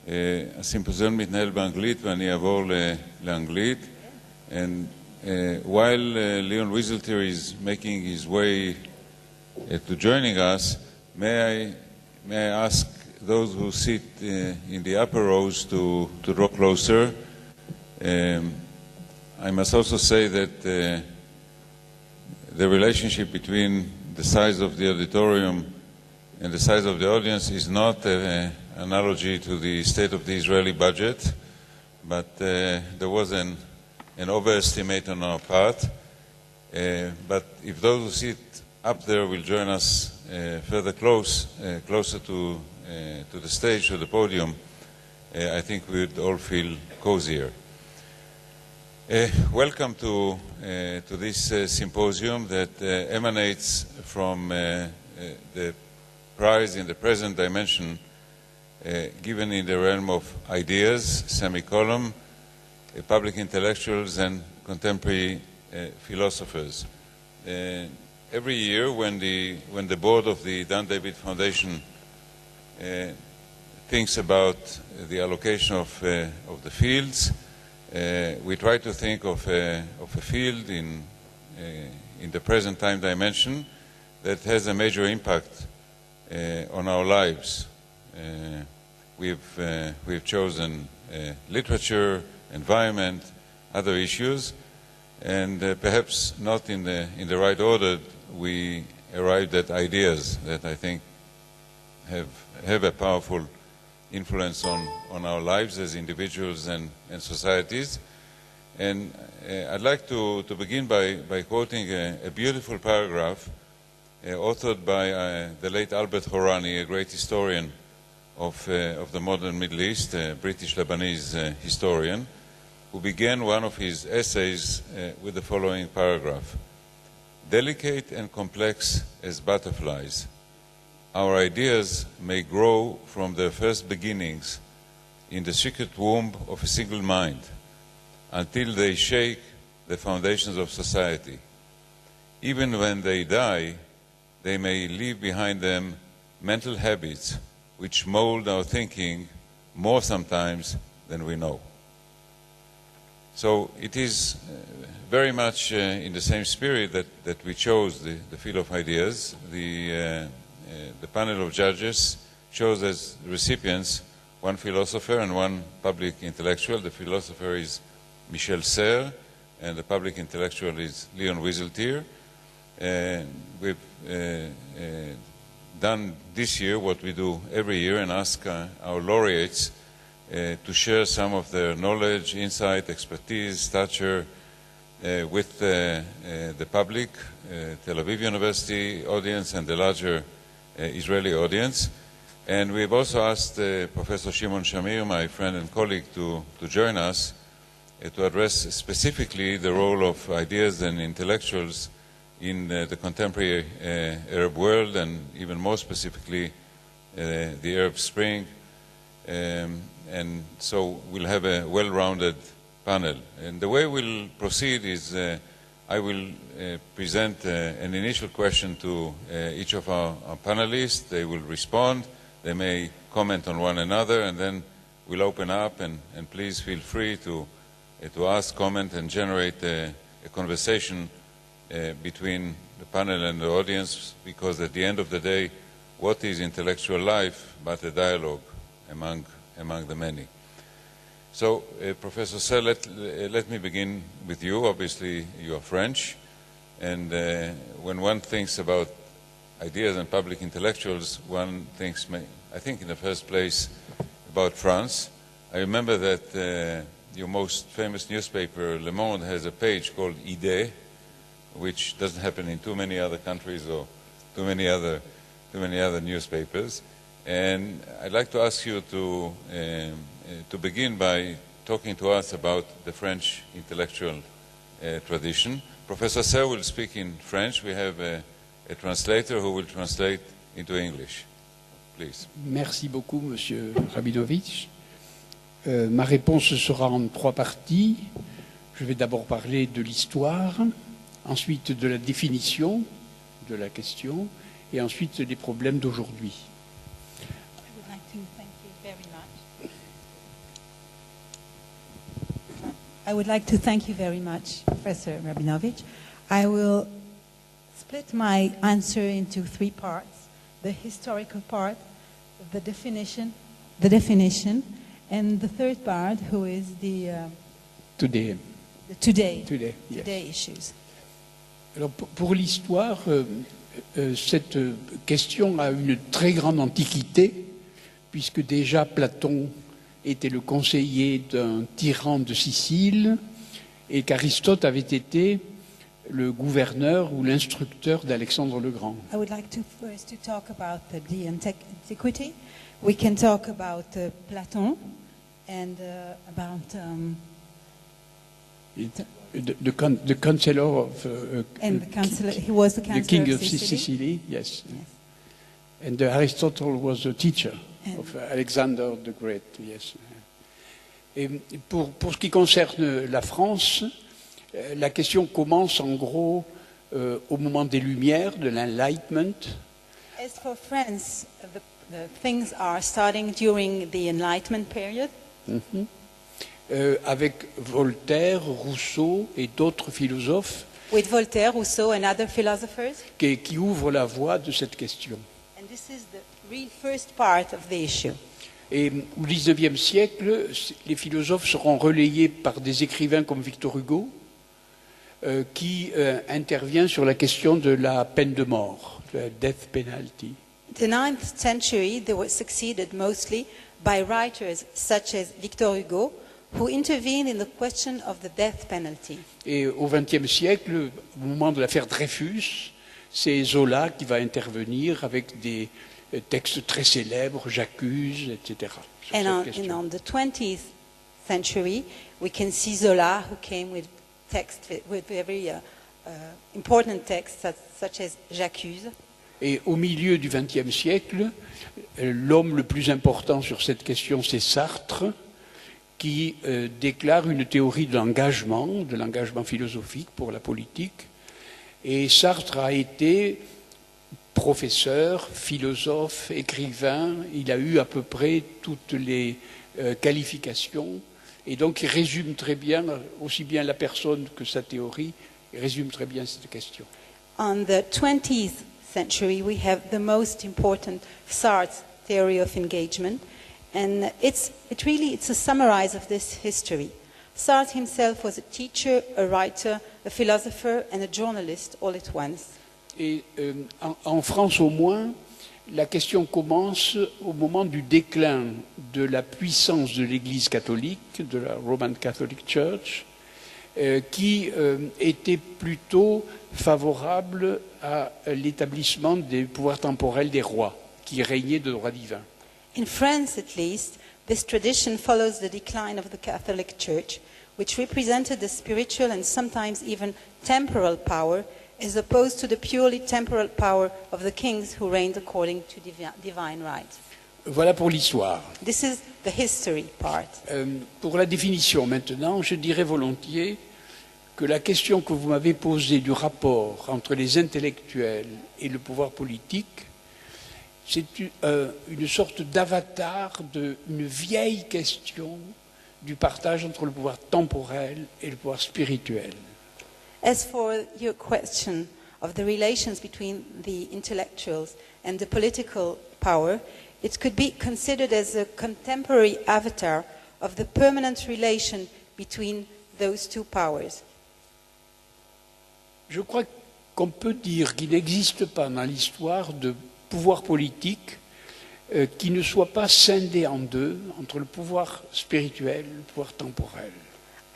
הסימפוזיון מתנהל באנגלית ואני אעבור לאנגלית. And while Leon Wieseltier is making his way to joining us, may I ask those who sit in the upper rows to draw closer. I must also say that the relationship between the size of the auditorium and the size of the audience is not an analogy to the state of the Israeli budget, but there was an overestimate on our part. But if those who sit up there will join us further closer to the stage, to the podium, I think we would all feel cozier. Welcome to this symposium that emanates from the prize in the present dimension given in the realm of ideas, semicolon, public intellectuals and contemporary philosophers. Every year when the board of the Dan David Foundation thinks about the allocation of the fields, we try to think of a field in the present time dimension that has a major impact on our lives. We've chosen literature, environment, other issues, and perhaps not in the right order, we arrived at ideas that I think have a powerful influence on our lives as individuals and societies. And I'd like to begin by quoting a beautiful paragraph authored by the late Albert Horani, a great historian of the modern Middle East, a British-Lebanese historian, who began one of his essays with the following paragraph. Delicate and complex as butterflies, our ideas may grow from their first beginnings in the secret womb of a single mind until they shake the foundations of society. Even when they die, they may leave behind them mental habits which mold our thinking more sometimes than we know. So it is very much in the same spirit that we chose the field of ideas. The panel of judges chose as recipients one philosopher and one public intellectual. The philosopher is Michel and the public intellectual is Leon Wieseltier. We've done this year what we do every year and ask our laureates to share some of their knowledge, insight, expertise, stature with the public, Tel Aviv University audience and the larger Israeli audience. And we've also asked Professor Shimon Shamir, my friend and colleague, to join us to address specifically the role of ideas and intellectuals in the contemporary Arab world, and even more specifically the Arab Spring. And so we'll have a well-rounded panel. And the way we'll proceed is I will present an initial question to each of our panelists. They will respond. They may comment on one another, and then we'll open up, and please feel free to ask, comment, and generate a conversation between the panel and the audience, because at the end of the day, what is intellectual life but a dialogue among the many? So, Professor Sell, let me begin with you. Obviously, you are French, and when one thinks about ideas and public intellectuals, one thinks, I think in the first place, about France. I remember that your most famous newspaper, Le Monde, has a page called Idées, which doesn't happen in too many other countries or too many other newspapers. And I'd like to ask you to begin by talking to us about the French intellectual tradition. Professor Serre will speak in French. We have a translator who will translate into English. Please. Merci beaucoup, Monsieur Rabinovich. Ma réponse sera en 3 parties. Je vais d'abord parler de l'histoire, ensuite de la définition de la question, et ensuite des problèmes d'aujourd'hui. I would like to thank you very much, Professor Rabinovich. I will split my answer into three parts: the historical part, the definition, and the third part, who is the Today. today Yes. issues. Alors, pour l'histoire, cette question a une très grande antiquité, puisque déjà Platon était le conseiller d'un tyran de Sicile et qu'Aristote avait été le gouverneur ou l'instructeur d'Alexandre le Grand. I would like to first to talk about the antiquity. We can talk about Platon and about The Chancellor of and the counselor. He was the the counselor King of of Sicily. Sicily, yes. Yes. And Aristotle was a teacher And- of Alexander the Great, yes. Et pour ce qui concerne la France, la question commence en gros au moment des Lumières, de l'Enlightenment, As for France, the things are starting during the Enlightenment period, avec Voltaire, Rousseau et d'autres philosophes with Voltaire, Rousseau, and other philosophers. qui ouvrent la voie de cette question. And this is the real first part of the issue. Et au XIXe siècle, les philosophes seront relayés par des écrivains comme Victor Hugo, qui intervient sur la question de la peine de mort, la death penalty. The 9th century, they were succeeded mostly by writers such as Victor Hugo, who intervened in the question of the death penalty. Et au XXe siècle, au moment de l'affaire Dreyfus, c'est Zola qui va intervenir avec des textes très célèbres, J'accuse, etc. sur And cette on, question. the 20th century, we can see Zola, who came with texts, with very important texts such as J'accuse. Et au milieu du XXe siècle, l'homme le plus important sur cette question, c'est Sartre, qui déclare une théorie de l'engagement philosophique pour la politique. Et Sartre a été professeur, philosophe, écrivain, il a eu à peu près toutes les qualifications, et donc il résume très bien, aussi bien la personne que sa théorie, il résume très bien cette question. On the 20th century, we have the most important Sartre's theory of engagement, and it's a summary of this history. Sartre himself was a teacher, a writer, a philosopher, and a journalist all at once. Et en France au moins, la question commence au moment du déclin de la puissance de l'Église catholique, de la Roman Catholic Church, qui était plutôt favorable à l'établissement des pouvoirs temporels des rois, qui régnaient de droit divin. In France, at least, this tradition follows the decline of the Catholic Church, which represented the spiritual and sometimes even temporal power, as opposed to the purely temporal power of the kings who reigned according to divine right. Voilà pour l'histoire. This is the history part. Pour la définition maintenant, je dirais volontiers que la question que vous m'avez posée du rapport entre les intellectuels et le pouvoir politique, c'est une sorte d'avatar d'une vieille question du partage entre le pouvoir temporel et le pouvoir spirituel. As for your question of the relations between the intellectuals and the political power, it could be considered as a contemporary avatar of the permanent relation between those two powers. Je crois qu'on peut dire qu'il n'existe pas dans l'histoire de pouvoir politique qui ne soit pas scindé en deux entre le pouvoir spirituel et le pouvoir temporel.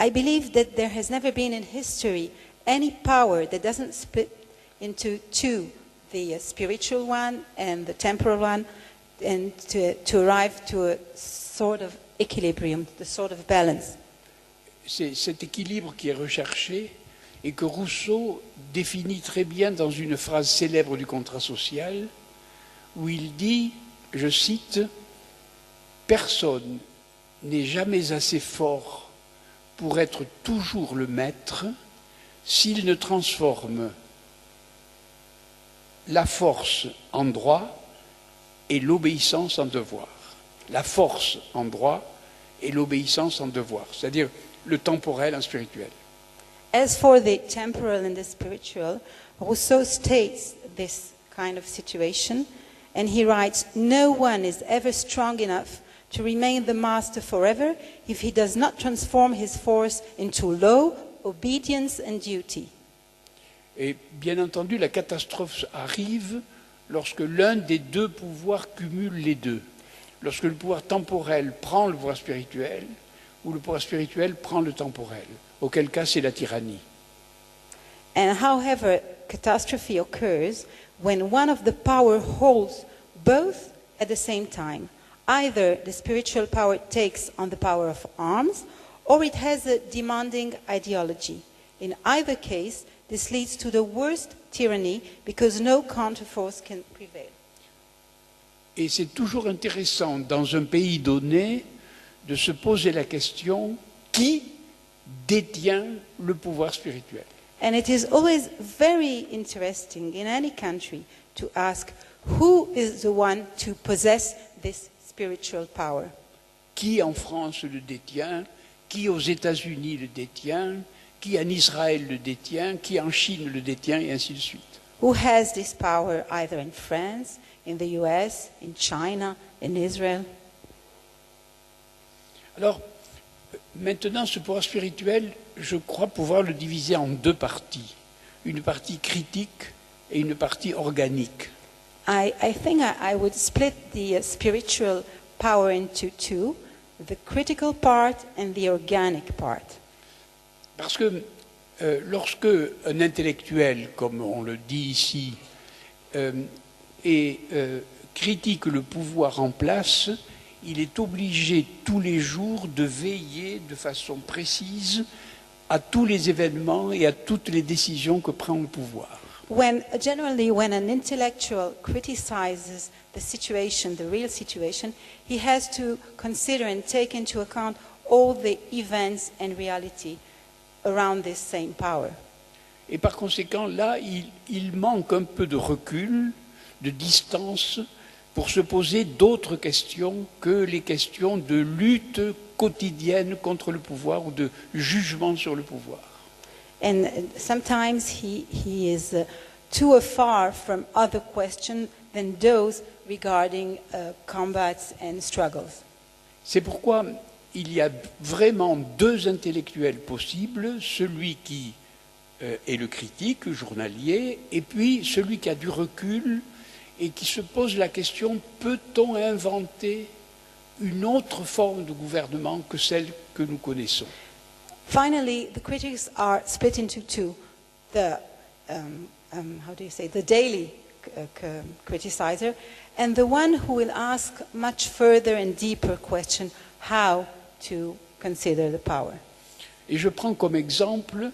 I believe that there has never been in history any power that doesn't split into two, the spiritual one and the temporal one, and to arrive to a sort of equilibrium, the sort of balance. C'est cet équilibre qui est recherché et que Rousseau définit très bien dans une phrase célèbre du contrat social où il dit, je cite, « Personne n'est jamais assez fort pour être toujours le maître s'il ne transforme la force en droit et l'obéissance en devoir. » La force en droit et l'obéissance en devoir. C'est-à-dire, le temporel en spirituel. As for the temporal and the spiritual, Rousseau states this kind of situation, and he writes, "No one is ever strong enough to remain the master forever if he does not transform his force into law, obedience and duty." Et bien entendu, la catastrophe arrive lorsque l'un des deux pouvoirs cumule les deux. Lorsque le pouvoir temporel prend le pouvoir spirituel, ou le pouvoir spirituel prend le temporel. Auquel cas, c'est la tyrannie. And however, catastrophe occurs when one of the power holds both at the same time. Either the spiritual power takes on the power of arms, or it has a demanding ideology. In either case, this leads to the worst tyranny because no counterforce can prevail. Et c'est toujours intéressant dans un pays donné de se poser la question qui détient le pouvoir spirituel. And it is always very interesting in any country to ask who is the one to possess this spiritual power. Qui en France le détient, qui aux États-Unis le détient, qui en Israël le détient, qui en Chine le détient, et ainsi de suite. Who has this power either in France, in the US, in China, in Israel? Alors, maintenant, ce pouvoir spirituel, je crois pouvoir le diviser en deux parties. Une partie critique et une partie organique. I think I would split the spiritual power into two, the critical part and the organic part. Parce que lorsque un intellectuel, comme on le dit ici, critique le pouvoir en place, il est obligé tous les jours de veiller de façon précise à tous les événements et à toutes les décisions que prend le pouvoir. Generally, when an intellectual criticizes the situation, the real situation, he has to consider and take into account all the events and reality around this same power. Et par conséquent, là, il manque un peu de recul, de distance, pour se poser d'autres questions que les questions de lutte quotidienne contre le pouvoir ou de jugement sur le pouvoir. And sometimes he is too far from other questions than those regarding combats and struggles. C'est pourquoi il y a vraiment deux intellectuels possibles, celui qui est le critique journalier, et puis celui qui a du recul et qui se pose la question, peut-on inventer une autre forme de gouvernement que celle que nous connaissons? Finally, the critics are split into two. The daily criticizer, and the one who will ask much further and deeper question, how to consider the power. Et je prends comme exemple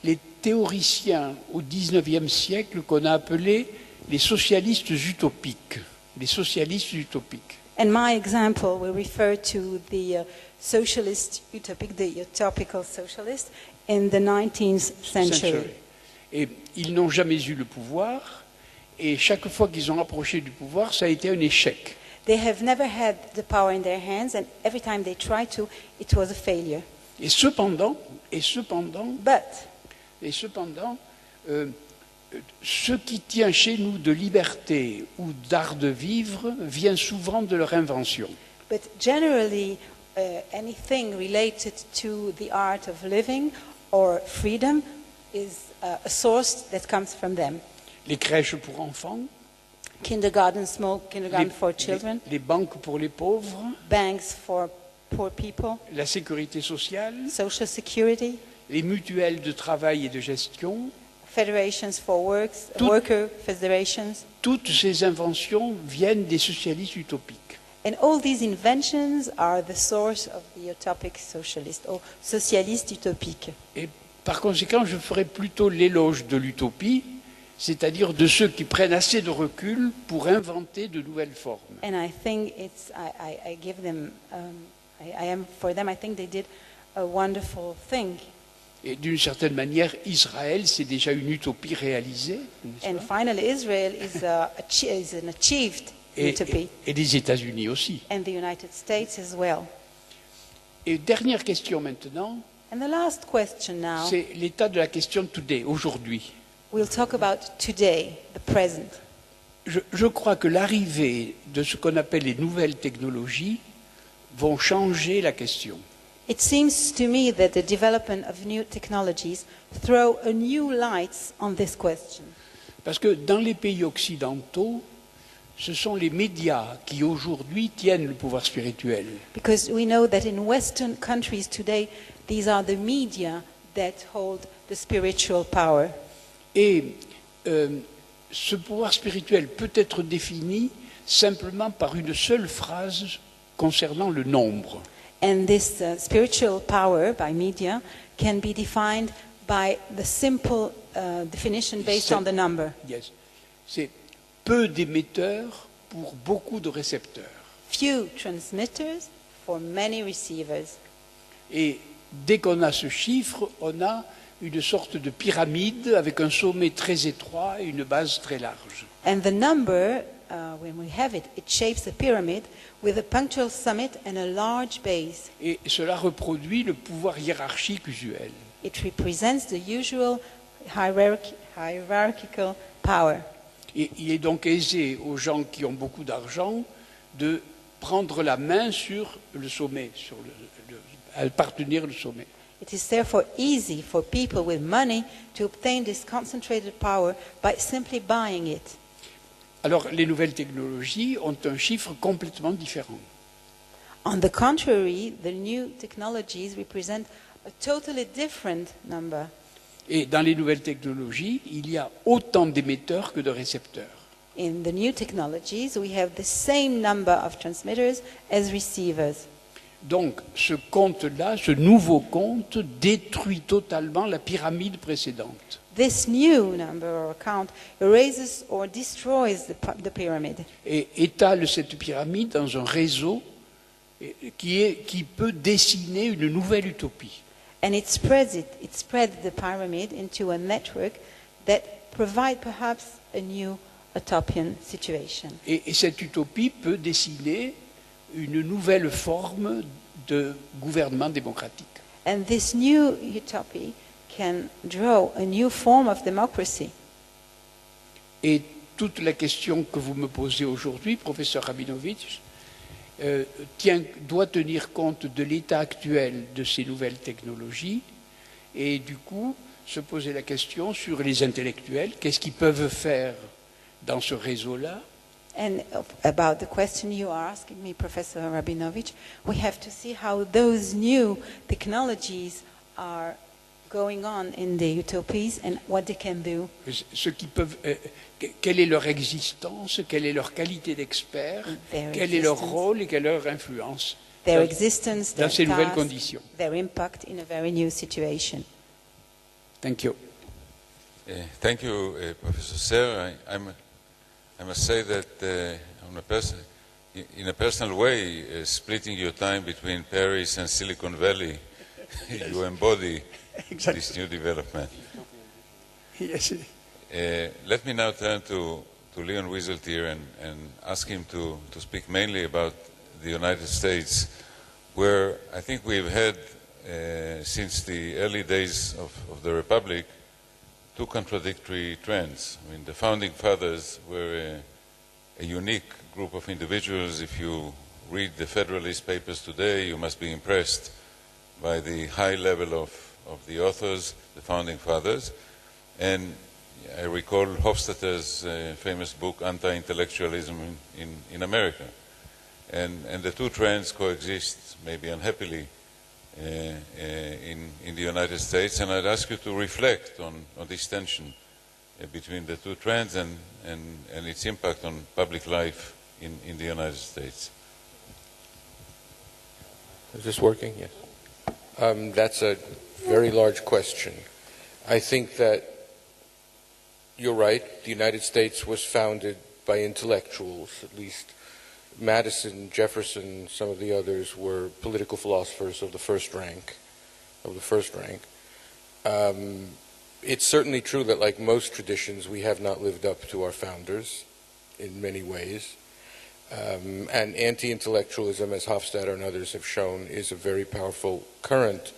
les théoriciens au XIXe siècle qu'on a appelés les socialistes utopiques. Les socialistes utopiques. And my example will refer to the socialist utopic, the utopical socialist in the 19th century. Et ils n'ont jamais eu le pouvoir, et chaque fois qu'ils ont approché du pouvoir, ça a été un échec. They have never had the power in their hands, and every time they tried to, it was a failure. Et cependant, ce qui tient chez nous de liberté ou d'art de vivre vient souvent de leur invention. But generally, anything related to the art of living or freedom is a source that comes from them. Les crèches pour enfants, small kindergarten for children, les banques pour les pauvres, banks for poor people, la sécurité sociale, social security, les mutuelles de travail et de gestion, federations for worker federations. Toutes ces inventions viennent des socialistes utopiques. And all these inventions are the source of the utopic socialist or socialiste utopique. Et par conséquent, je ferai plutôt l'éloge de l'utopie, c'est-à-dire de ceux qui prennent assez de recul pour inventer de nouvelles formes. And I think I give them, I think they did a wonderful thing. Et d'une certaine manière, Israël, c'est déjà une utopie réalisée. And finally, Israel is an achieved utopy. Et les États-Unis aussi. And the United States as well. Et dernière question maintenant, And the last question now, c'est l'état de la question today, aujourd'hui. we'll talk about today, the present. Je crois que l'arrivée de ce qu'on appelle les nouvelles technologies vont changer la question. It seems to me that the development of new technologies throw a new light on this question. Parce que dans les pays occidentaux, ce sont les médias qui aujourd'hui tiennent le pouvoir spirituel. Because we know that in Western countries today, these are the media that hold the spiritual power. Et ce pouvoir spirituel peut être défini simplement par une seule phrase concernant le nombre. And this spiritual power by media can be defined by the simple definition based on the number. Yes. C'est peu d'émetteurs pour beaucoup de récepteurs. Few transmitters for many receivers. Et dès qu'on a ce chiffre, on a une sorte de pyramide avec un sommet très étroit et une base très large. And the number, when we have it, it shapes a pyramid with a punctual summit and a large base. Et cela reproduit le pouvoir hiérarchique usuel. It represents the usual hierarchical power. Et il est donc aisé aux gens qui ont beaucoup d'argent de prendre la main sur le sommet, à partenir le sommet. It is therefore easy for people with money to obtain this concentrated power by simply buying it. Alors, les nouvelles technologies ont un chiffre complètement différent. On the contrary, the new technologies represent a totally different number. Et dans les nouvelles technologies, il y a autant d'émetteurs que de récepteurs. In the new technologies, we have the same number of transmitters as receivers. Donc, ce compte-là, ce nouveau compte, détruit totalement la pyramide précédente. This new number or count erases or destroys the pyramid. Et étale cette pyramide dans un réseau qui peut dessiner une nouvelle utopie. And it spreads the pyramid into a network that provides perhaps a new utopian situation. Et cette utopie peut dessiner une nouvelle forme de gouvernement démocratique. And this new utopia can draw a new form of democracy. Et toute la question que vous me posez aujourd'hui, professeur Rabinovich, doit tenir compte de l'état actuel de ces nouvelles technologies et du coup se poser la question sur les intellectuels, qu'est-ce qu'ils peuvent faire dans ce réseau-là. And about the question you are asking me, Professor Rabinovich, we have to see how those new technologies are going on in the utopias and what they can do. Ce qui peuvent, quelle est leur existence, quelle est leur qualité d'expert, quel est leur rôle et quelle est leur influence their existence, dans their ces nouvelles task, conditions. Their impact in a very new situation. Thank you. Thank you, Professor Serre. I must say that in a personal way, splitting your time between Paris and Silicon Valley, you embody Exactly. this new development. Yes. Let me now turn to Leon Wieseltier and ask him to speak mainly about the United States, where I think we've had, since the early days of the Republic, two contradictory trends. I mean, the Founding Fathers were a unique group of individuals. If you read the Federalist Papers today, you must be impressed by the high level of the authors, the Founding Fathers. And I recall Hofstadter's famous book, Anti-Intellectualism in America. And the two trends coexist, maybe unhappily, in the United States, and I'd ask you to reflect on this tension between the two trends and its impact on public life in the United States. Is this working? Yes. That's a very large question. I think that you're right. The United States was founded by intellectuals, at least Madison, Jefferson, some of the others were political philosophers of the first rank. It's certainly true that, like most traditions, we have not lived up to our founders in many ways. And anti-intellectualism, as Hofstadter and others have shown, is a very powerful current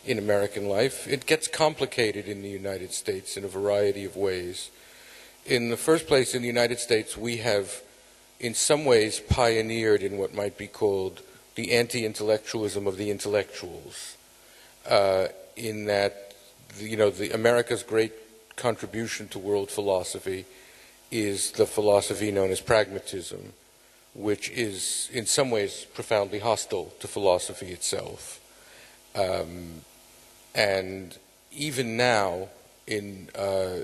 in American life. It gets complicated in the United States in a variety of ways. In the first place, in the United States, we have in some ways pioneered in what might be called the anti-intellectualism of the intellectuals, in that, America's great contribution to world philosophy is the philosophy known as pragmatism, which is in some ways profoundly hostile to philosophy itself. And even now, I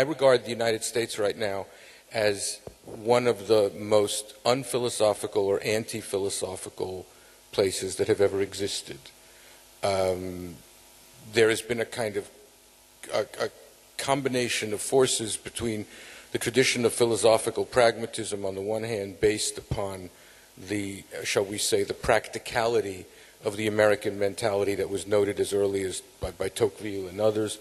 regard the United States right now as one of the most unphilosophical or anti-philosophical places that have ever existed. There has been a kind of a combination of forces between the tradition of philosophical pragmatism on the one hand, based upon the, shall we say, the practicality of the American mentality that was noted as early as by Tocqueville and others.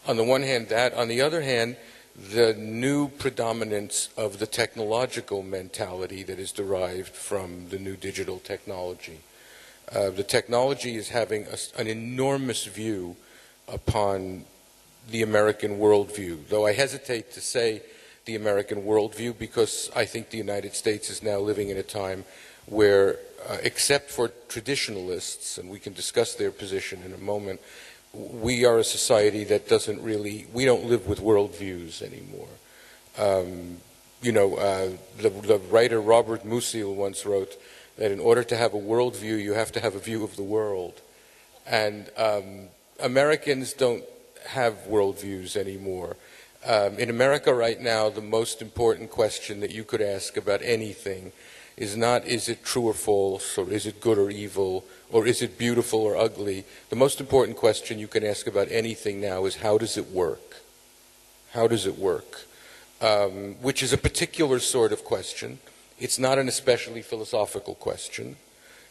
On the one hand, that. On the other hand, the new predominance of the technological mentality that is derived from the new digital technology. The technology is having an enormous view upon the American worldview, though I hesitate to say the American worldview because I think the United States is now living in a time where, except for traditionalists, and we can discuss their position in a moment, we are a society that doesn't really, we don't live with worldviews anymore. The writer Robert Musil once wrote that in order to have a worldview, you have to have a view of the world. And Americans don't have worldviews anymore. In America right now, the most important question that you could ask about anything is not, is it true or false, or is it good or evil, or is it beautiful or ugly? The most important question you can ask about anything now is, how does it work? How does it work? Which is a particular sort of question. It's not an especially philosophical question.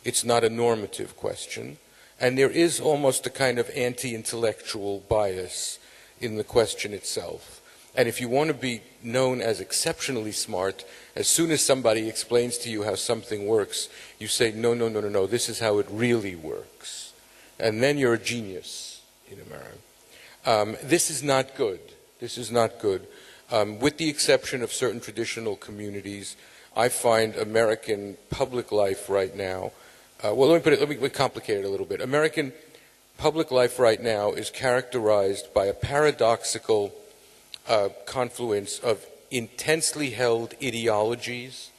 It's not a normative question. And there is almost a kind of anti-intellectual bias in the question itself. And if you want to be known as exceptionally smart, as soon as somebody explains to you how something works, you say, no, this is how it really works. And then you're a genius in America. This is not good. This is not good. With the exception of certain traditional communities, I find American public life right now, let me complicate it a little bit. American public life right now is characterized by a paradoxical confluence of intensely held ideologies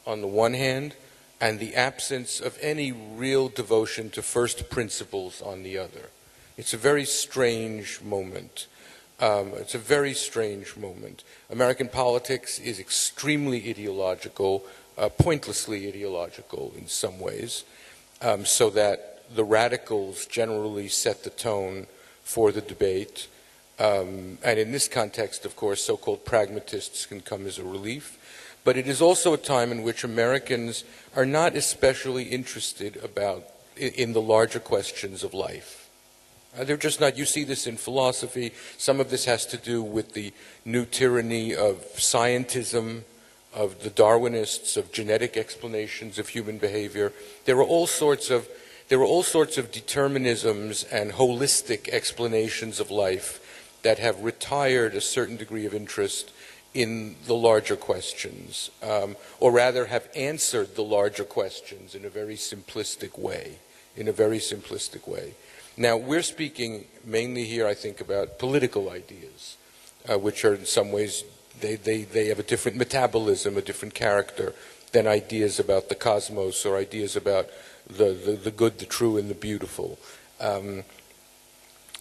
on the one hand, and the absence of any real devotion to first principles on the other. It's a very strange moment. It's a very strange moment. American politics is extremely ideological, pointlessly ideological in some ways, so that the radicals generally set the tone for the debate. And in this context, of course, so-called pragmatists can come as a relief. But it is also a time in which Americans are not especially interested in the larger questions of life. They're just not. You see this in philosophy. Some of this has to do with the new tyranny of scientism, of the Darwinists, of genetic explanations of human behavior. There are all sorts of determinisms and holistic explanations of life that have retired a certain degree of interest in the larger questions, or rather have answered the larger questions in a very simplistic way, Now, we're speaking mainly here, I think, about political ideas, which are in some ways, they have a different metabolism, a different character than ideas about the cosmos or ideas about the good, the true, and the beautiful.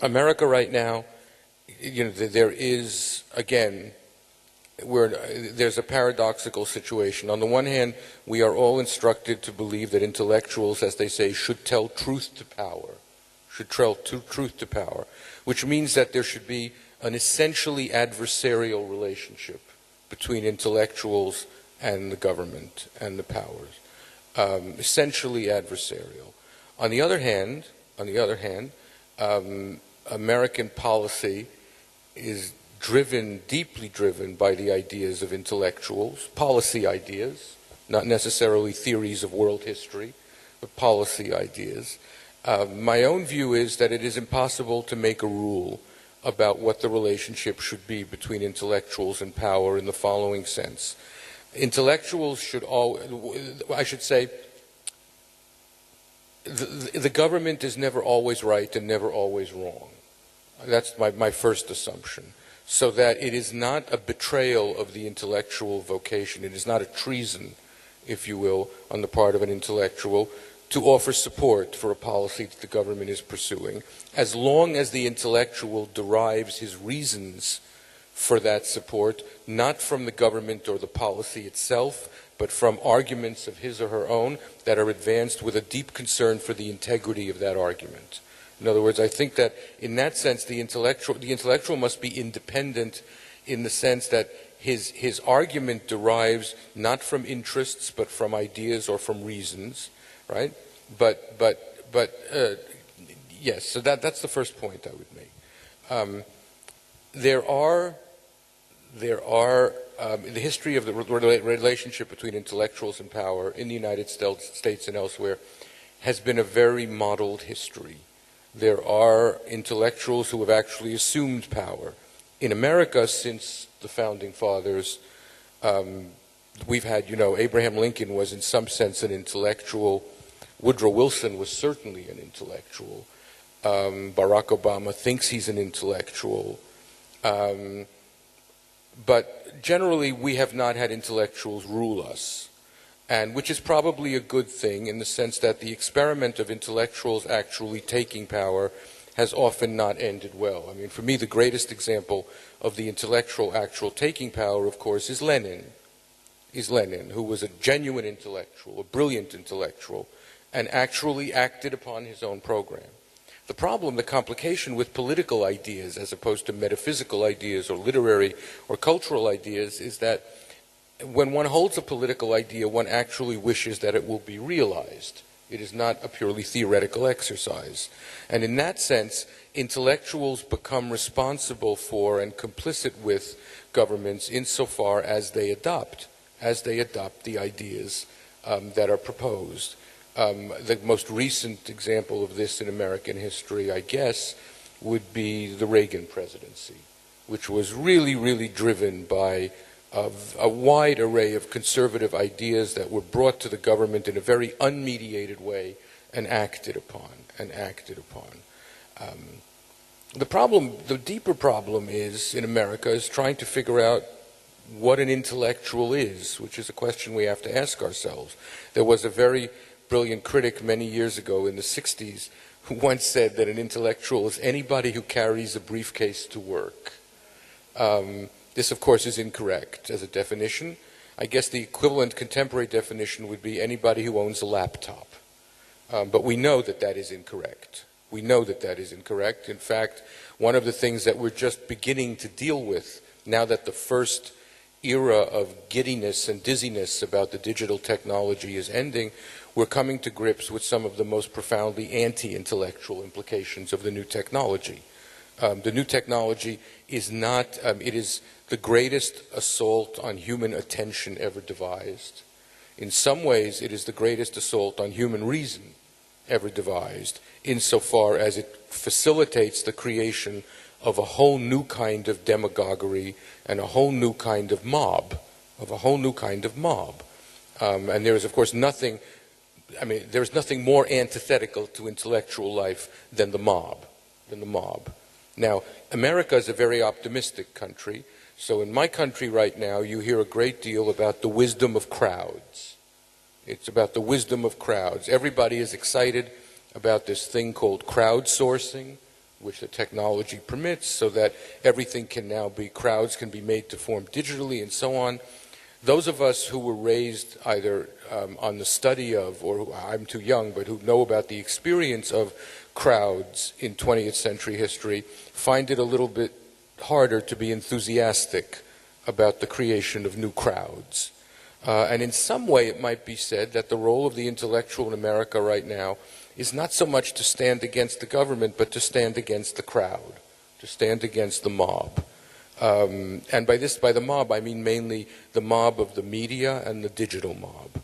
America right now, there is, again, there's a paradoxical situation. On the one hand, we are all instructed to believe that intellectuals, as they say, should tell truth to power, which means that there should be an essentially adversarial relationship between intellectuals and the government and the powers, essentially adversarial. On the other hand, American policy is deeply driven by the ideas of intellectuals, policy ideas, not necessarily theories of world history, but policy ideas. My own view is that it is impossible to make a rule about what the relationship should be between intellectuals and power in the following sense. Intellectuals should I should say, the government is never always right and never always wrong. That's my first assumption. So that it is not a betrayal of the intellectual vocation. It is not a treason, if you will, on the part of an intellectual to offer support for a policy that the government is pursuing, as long as the intellectual derives his reasons for that support, not from the government or the policy itself, but from arguments of his or her own that are advanced with a deep concern for the integrity of that argument. In other words, I think that in that sense the intellectual must be independent in the sense that his argument derives not from interests but from ideas or from reasons, right? But yes, so that's the first point I would make. There are the history of the relationship between intellectuals and power in the United States and elsewhere has been a very modeled history. There are intellectuals who have actually assumed power. In America, since the Founding Fathers, we've had, Abraham Lincoln was in some sense an intellectual. Woodrow Wilson was certainly an intellectual. Barack Obama thinks he's an intellectual. But generally, we have not had intellectuals rule us, and which is probably a good thing in the sense that the experiment of intellectuals actually taking power has often not ended well. I mean, for me, the greatest example of the intellectual actual taking power, of course, is Lenin, who was a genuine intellectual, a brilliant intellectual, and actually acted upon his own program. The problem, the complication with political ideas as opposed to metaphysical ideas or literary or cultural ideas is that when one holds a political idea, one actually wishes that it will be realized. It is not a purely theoretical exercise. And in that sense, intellectuals become responsible for and complicit with governments insofar as they adopt the ideas that are proposed. The most recent example of this in American history, I guess, would be the Reagan presidency, which was really, really driven by a wide array of conservative ideas that were brought to the government in a very unmediated way and acted upon. The deeper problem is, in America, is trying to figure out what an intellectual is, which is a question we have to ask ourselves. There was a very brilliant critic many years ago in the 60s who once said that an intellectual is anybody who carries a briefcase to work. This, of course, is incorrect as a definition. I guess the equivalent contemporary definition would be anybody who owns a laptop. But we know that that is incorrect. We know that that is incorrect. In fact, one of the things that we're just beginning to deal with now that the first era of giddiness and dizziness about the digital technology is ending, we're coming to grips with some of the most profoundly anti-intellectual implications of the new technology. The new technology is not, it is the greatest assault on human attention ever devised. In some ways, it is the greatest assault on human reason ever devised, insofar as it facilitates the creation of a whole new kind of demagoguery and a whole new kind of mob, and there is, of course, nothing, there's nothing more antithetical to intellectual life than the mob, Now, America is a very optimistic country, so in my country right now, you hear a great deal about the wisdom of crowds. It's about the wisdom of crowds. Everybody is excited about this thing called crowdsourcing, which the technology permits, so that everything can now be, crowds can be made to form digitally and so on. Those of us who were raised either on the study of, or who, I'm too young, but who know about the experience of crowds in 20th century history, find it a little bit harder to be enthusiastic about the creation of new crowds. And in some way it might be said that the role of the intellectual in America right now is not so much to stand against the government, but to stand against the crowd, to stand against the mob. And by the mob, I mean mainly the mob of the media and the digital mob.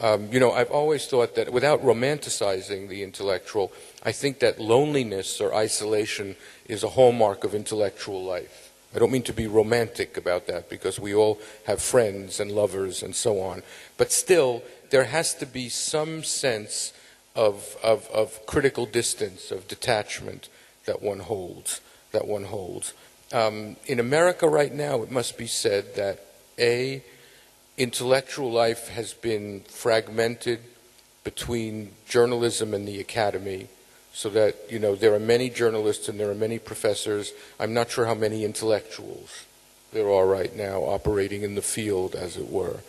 You know, I've always thought that without romanticizing the intellectual, I think that loneliness or isolation is a hallmark of intellectual life. I don't mean to be romantic about that, because we all have friends and lovers and so on. But still, there has to be some sense of critical distance, of detachment that one holds. In America right now, it must be said that intellectual life has been fragmented between journalism and the academy, so that, you know, there are many journalists and there are many professors. I'm not sure how many intellectuals there are right now operating in the field, as it were.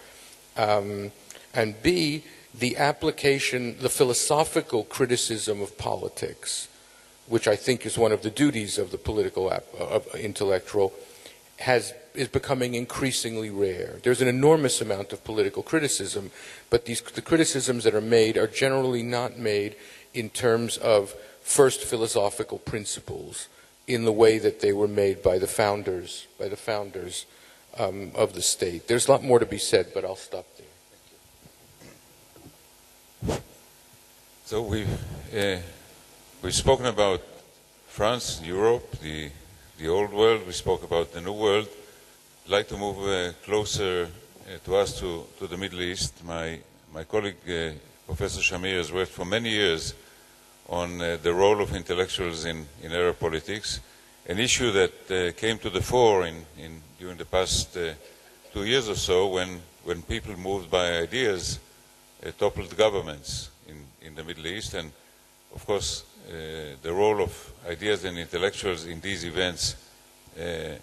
And B, the application, the philosophical criticism of politics, which I think is one of the duties of the political intellectual, is becoming increasingly rare. There's an enormous amount of political criticism, but the criticisms that are made are generally not made in terms of first philosophical principles in the way that they were made by the founders of the state. There's a lot more to be said, but I'll stop there. Thank you. So we've spoken about France, Europe, the old world. We spoke about the new world. I'd like to move closer to us, to the Middle East. My colleague, Professor Shamir, has worked for many years on the role of intellectuals in Aeropolitics, an issue that came to the fore during the past 2 years or so, when people moved by ideas toppled governments in the Middle East. And of course, the role of ideas and intellectuals in these events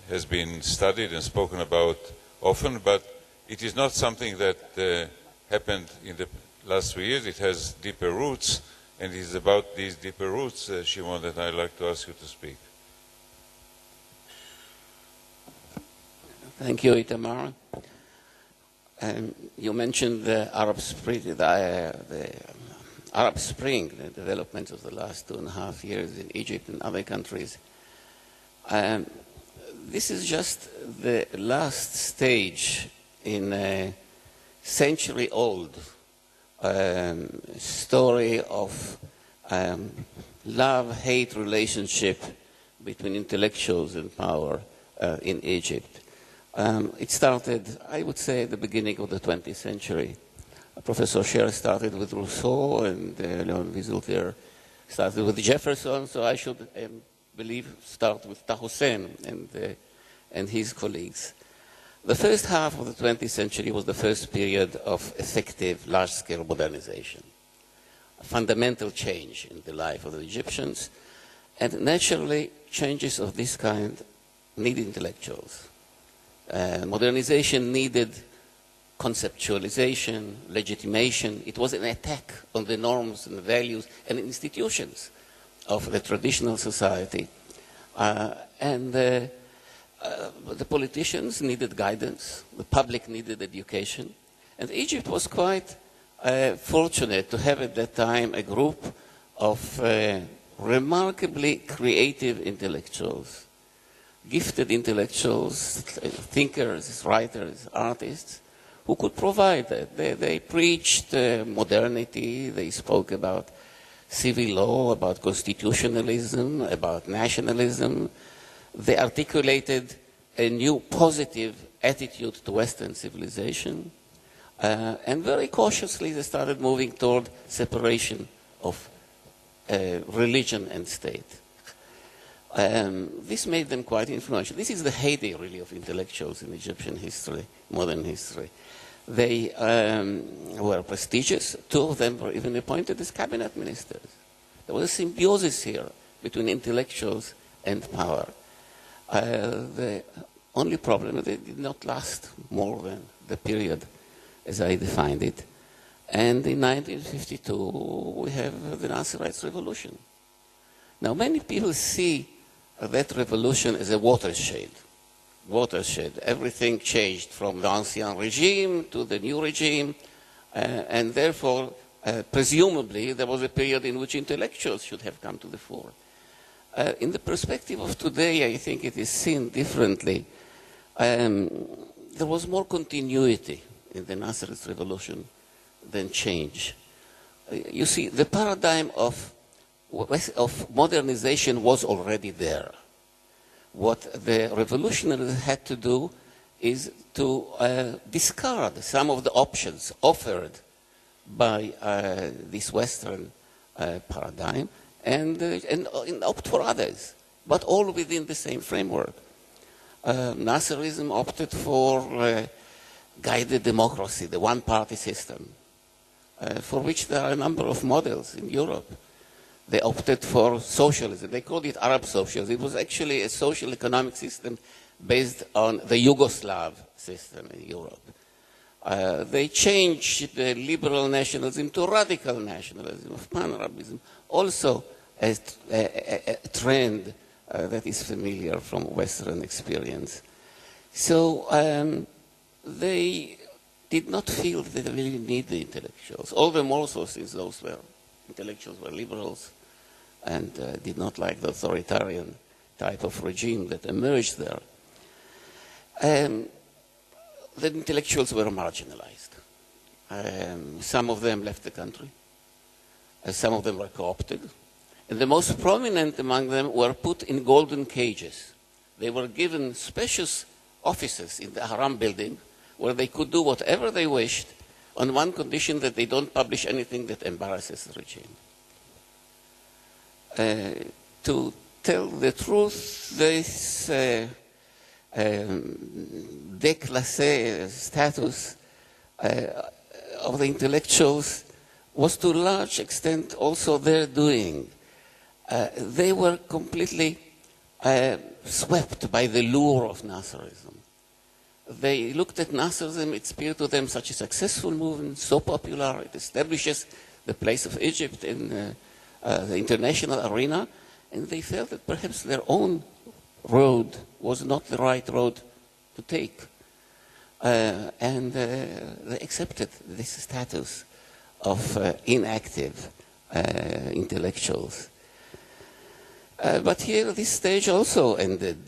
has been studied and spoken about often, but it is not something that happened in the last 3 years. It has deeper roots, and it is about these deeper roots, Shimon, that I'd like to ask you to speak. Thank you, Itamar. You mentioned the Arab Spring, the development of the last 2.5 years in Egypt and other countries. This is just the last stage in a century-old story of love-hate relationship between intellectuals and power in Egypt. It started, I would say, at the beginning of the 20th century. Professor Sher started with Rousseau, and Wieseltier started with Jefferson, so I should start with Tahusen and his colleagues. The first half of the 20th century was the first period of effective large-scale modernization, a fundamental change in the life of the Egyptians, and naturally changes of this kind need intellectuals. Modernization needed conceptualization, legitimation. It was an attack on the norms and the values and institutions of the traditional society. The politicians needed guidance, the public needed education, and Egypt was quite fortunate to have at that time a group of remarkably creative intellectuals, gifted intellectuals, thinkers, writers, artists, who could provide that. They preached modernity, they spoke about civil law, about constitutionalism, about nationalism. They articulated a new positive attitude to Western civilization, and very cautiously they started moving toward separation of religion and state. This made them quite influential. This is the heyday, really, of intellectuals in Egyptian history, modern history. They were prestigious. 2 of them were even appointed as cabinet ministers. There was a symbiosis here between intellectuals and power. The only problem is it did not last more than the period as I defined it. And in 1952, we have the Nasserite Revolution. Now, many people see that revolution as a watershed. Everything changed from the ancien regime to the new regime, and therefore, presumably, there was a period in which intellectuals should have come to the fore. In the perspective of today, I think it is seen differently. There was more continuity in the Nasserist revolution than change. You see, the paradigm of modernization was already there. What the revolutionaries had to do is to discard some of the options offered by this Western paradigm and opt for others, but all within the same framework. Nasserism opted for guided democracy, the one-party system, for which there are a number of models in Europe. They opted for socialism. They called it Arab socialism. It was actually a social economic system based on the Yugoslav system in Europe. They changed the liberal nationalism to radical nationalism, of pan-Arabism, also as a trend that is familiar from Western experience. So they did not feel that they really need the intellectuals, all the more so since those intellectuals were liberals and did not like the authoritarian type of regime that emerged there. The intellectuals were marginalized. Some of them left the country. Some of them were co-opted. And the most prominent among them were put in golden cages. They were given spacious offices in the Haram building where they could do whatever they wished on one condition, that they don't publish anything that embarrasses the regime. To tell the truth, this déclassé status of the intellectuals was to a large extent also their doing. They were completely swept by the lure of Nasserism. They looked at Nasserism, it appeared to them such a successful movement, so popular, it establishes the place of Egypt in the international arena, and they felt that perhaps their own road was not the right road to take. And they accepted this status of inactive intellectuals. But here, this stage also ended.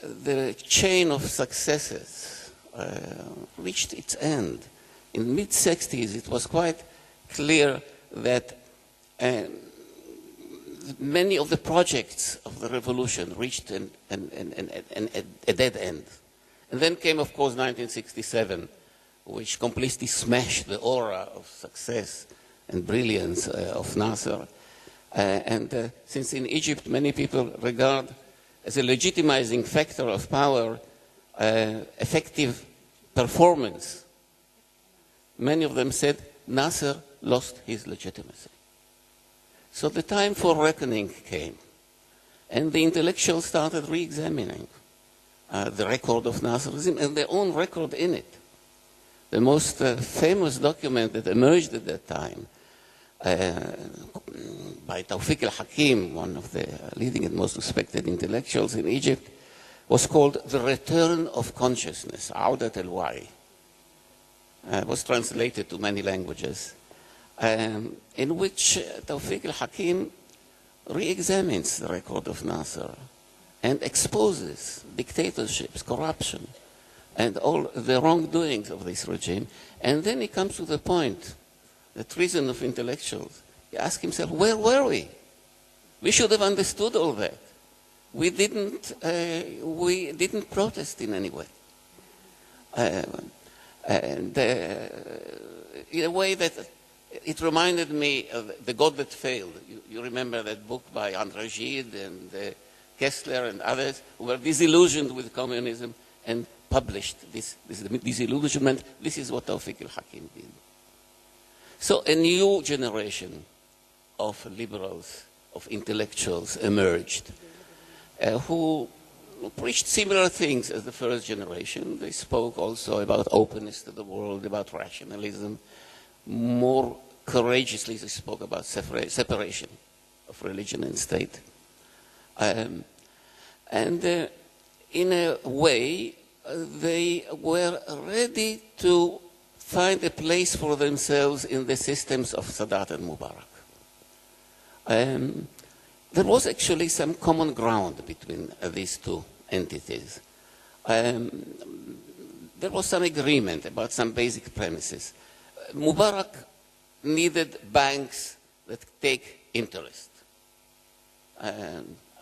The chain of successes reached its end. In the mid-60s, it was quite clear that many of the projects of the revolution reached a dead end. And then came, of course, 1967, which completely smashed the aura of success and brilliance of Nasser. Since in Egypt many people regard as a legitimizing factor of power effective performance, many of them said Nasser lost his legitimacy. So the time for reckoning came, and the intellectuals started re-examining the record of Nasserism and their own record in it. The most famous document that emerged at that time by Tawfiq al-Hakim, one of the leading and most respected intellectuals in Egypt, was called The Return of Consciousness, Audat al-Wa'i. Was translated to many languages, in which Tawfiq al-Hakim re-examines the record of Nasser and exposes dictatorships, corruption, and all the wrongdoings of this regime. And then he comes to the point, the treason of intellectuals. He asks himself, where were we? We should have understood all that. We didn't protest in any way. And in a way that it reminded me of The God That Failed. You remember that book by André Gide and Kessler and others who were disillusioned with communism and published this disillusionment. This is what Tawfiq al-Hakim did. So a new generation of liberals, of intellectuals emerged who preached similar things as the first generation. They spoke also about openness to the world, about rationalism. More courageously, they spoke about separation of religion and state. And in a way, they were ready to find a place for themselves in the systems of Sadat and Mubarak. There was actually some common ground between these two entities. there was some agreement about some basic premises. Mubarak needed banks that take interest,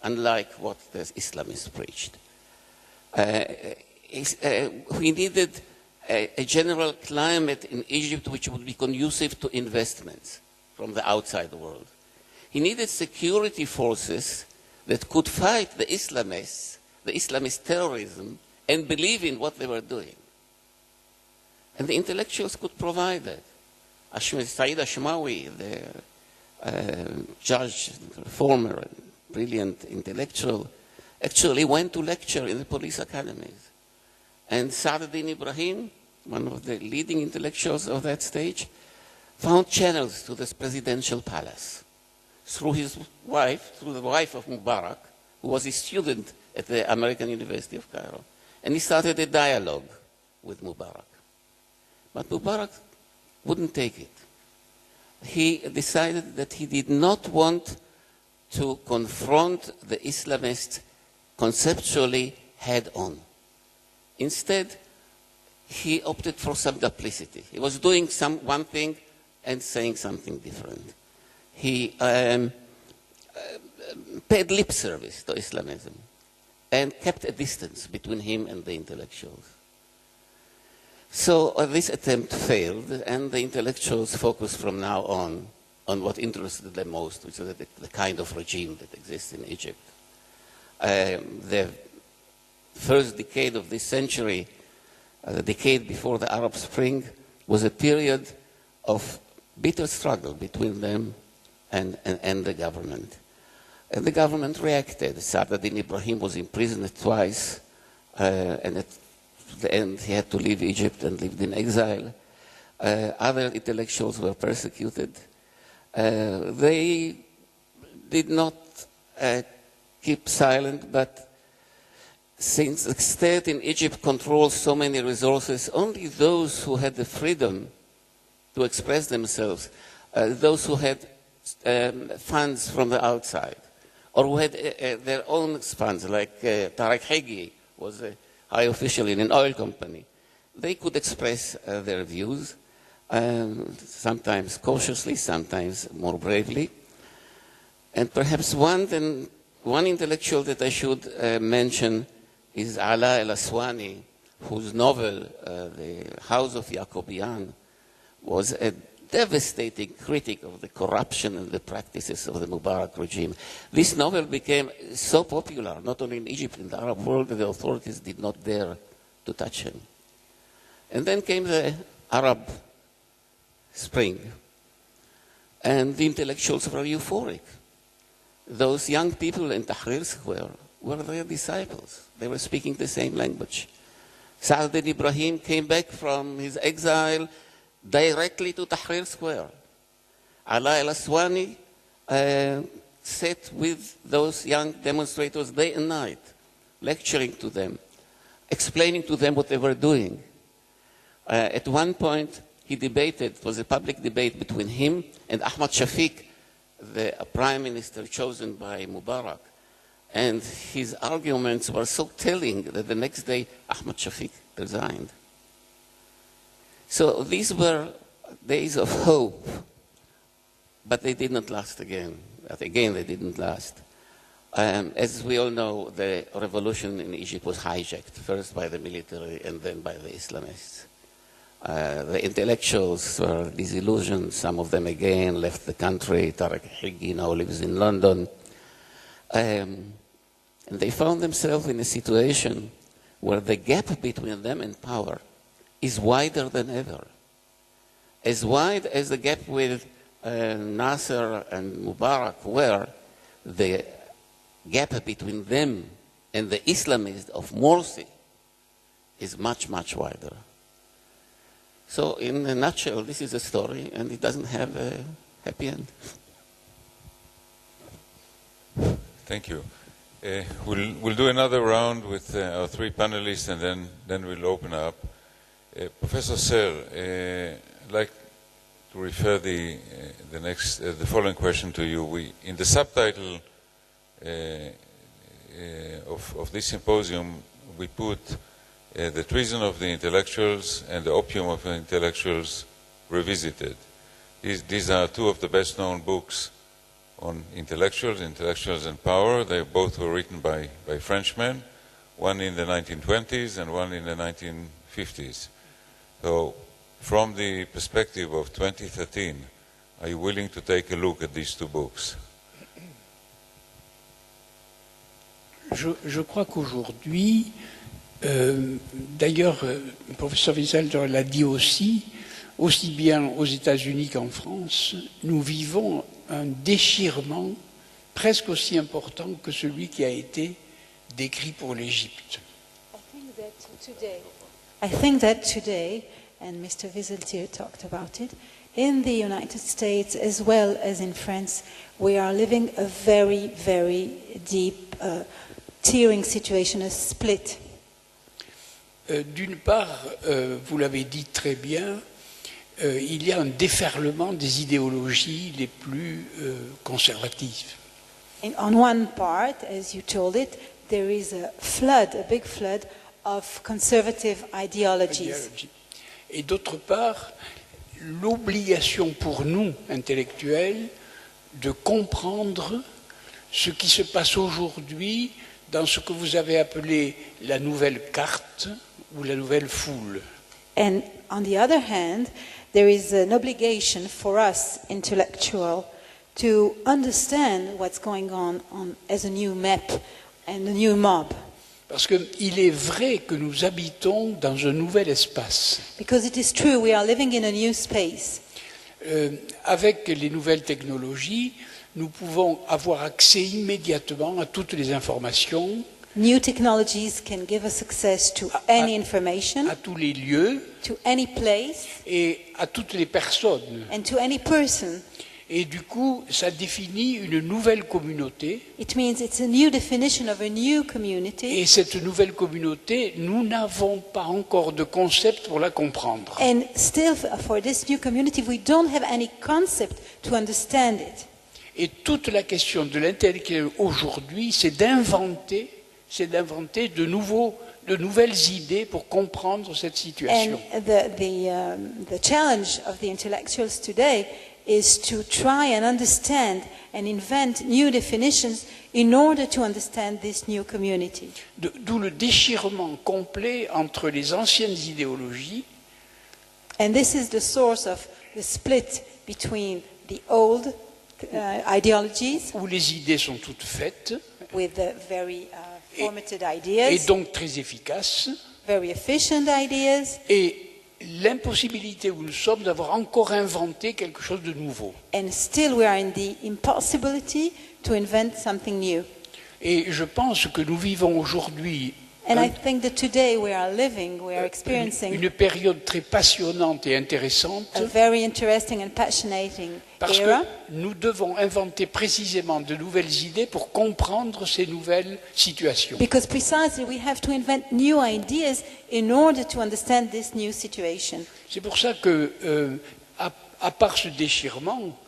unlike what the Islamists preached. We needed a general climate in Egypt which would be conducive to investments from the outside world. He needed security forces that could fight the Islamists, the Islamist terrorism, and believe in what they were doing. And the intellectuals could provide that. Said Ashmawi, the judge, former brilliant intellectual, actually went to lecture in the police academies. And Sa'd-Din Ibrahim, one of the leading intellectuals of that stage, found channels to this presidential palace through his wife, through the wife of Mubarak, who was a student at the American University of Cairo. And he started a dialogue with Mubarak. But Mubarak wouldn't take it. He decided that he did not want to confront the Islamists conceptually head-on. Instead, he opted for some duplicity. He was doing one thing and saying something different. He paid lip service to Islamism and kept a distance between him and the intellectuals. So this attempt failed, and the intellectuals focused from now on what interested them most, which is the kind of regime that exists in Egypt. The first decade of this century, the decade before the Arab Spring, was a period of bitter struggle between them and the government. And the government reacted. Sa'd-Din Ibrahim was imprisoned twice, and at the end he had to leave Egypt and lived in exile. Other intellectuals were persecuted. They did not keep silent, but since the state in Egypt controls so many resources, only those who had the freedom to express themselves, those who had funds from the outside, or who had their own funds, like Tarek Hegi was a high official in an oil company, they could express their views, sometimes cautiously, sometimes more bravely. And perhaps one intellectual that I should mention is Ala el-Aswani, whose novel, The House of Yacobian, was a devastating critic of the corruption and the practices of the Mubarak regime. This novel became so popular, not only in Egypt, in the Arab world, that the authorities did not dare to touch him. And then came the Arab Spring, and the intellectuals were euphoric. Those young people in Tahrir Square were their disciples. They were speaking the same language. Sa'd-Din Ibrahim came back from his exile directly to Tahrir Square. Ala el-Aswani sat with those young demonstrators day and night, lecturing to them, explaining to them what they were doing. At one point, he debated, it was a public debate between him and Ahmad Shafiq, the prime minister chosen by Mubarak. And his arguments were so telling that the next day, Ahmad Shafiq resigned. So these were days of hope, but they did not last again. Again, they didn't last. As we all know, the revolution in Egypt was hijacked, first by the military and then by the Islamists. The intellectuals were disillusioned. Some of them again left the country. Tarek Hegi now lives in London. And they found themselves in a situation where the gap between them and power is wider than ever. As wide as the gap with Nasser and Mubarak were, the gap between them and the Islamists of Morsi is much, much wider. So in a nutshell, this is a story, and it doesn't have a happy end. Thank you. We'll do another round with our three panelists, and then we'll open up. Professor Ser, I'd like to refer the following question to you. In the subtitle of this symposium, we put The Treason of the Intellectuals and the Opium of the Intellectuals Revisited. These are two of the best-known books on intellectuals and power. They both were written by Frenchmen, one in the 1920s and one in the 1950s. So, from the perspective of 2013, are you willing to take a look at these two books? Je crois qu'aujourd'hui, d'ailleurs, le professeur Wieseltier l'a dit aussi bien aux États-Unis qu'en France, nous vivons un déchirement presque aussi important que celui qui a été décrit pour l'Égypte. I think that today, and Mr. Wieseltier talked about it, in the United States as well as in France, we are living a very, very deep, tearing situation, a split. D'une part, vous l'avez dit très bien, il y a un déferlement des idéologies les plus conservatives. And on one part, as you told it, there is a flood, a big flood of conservative ideologies. Et d'autre part, l'obligation pour nous, intellectuels, de comprendre ce qui se passe aujourd'hui dans ce que vous avez appelé la nouvelle carte ou la nouvelle foule. And on the other hand, there is an obligation for us, intellectual, to understand what's going on as a new map and a new mob. Parce qu'il est vrai que nous habitons dans un nouvel espace. Because it is true, we are living in a new space. Avec les nouvelles technologies, nous pouvons avoir accès immédiatement à toutes les informations. New technologies can give us access to any information, à tous les lieux, to any place, et à toutes les personnes. And to any person. Et du coup, ça définit une nouvelle communauté. It means it's a new definition of a new community. Et cette nouvelle communauté, nous n'avons pas encore de concept pour la comprendre. And still, for this new community, we don't have any concept to understand it. Et toute la question de l'intellectuel aujourd'hui, c'est d'inventer de nouvelles idées pour comprendre cette situation. And the challenge of the intellectuals today is to try and understand and invent new definitions in order to understand this new community. D'où le déchirement complet entre les anciennes idéologies. And this is the source of the split between the old ideologies, où les idées sont toutes faites, with the very formatted ideas, et donc très efficaces, very efficient ideas, et l'impossibilité où nous sommes d'avoir encore inventé quelque chose de nouveau. And still we are in the impossibility to invent something new. Et je pense que nous vivons aujourd'hui And I think that today we are experiencing une période très passionnante et intéressante. A very interesting and passionating parce era. que nous devons inventer précisément de nouvelles idées pour comprendre ces nouvelles situations. Because precisely we have to invent new ideas in order to understand this new situation. C'est pour ça que, à part ce déchirement,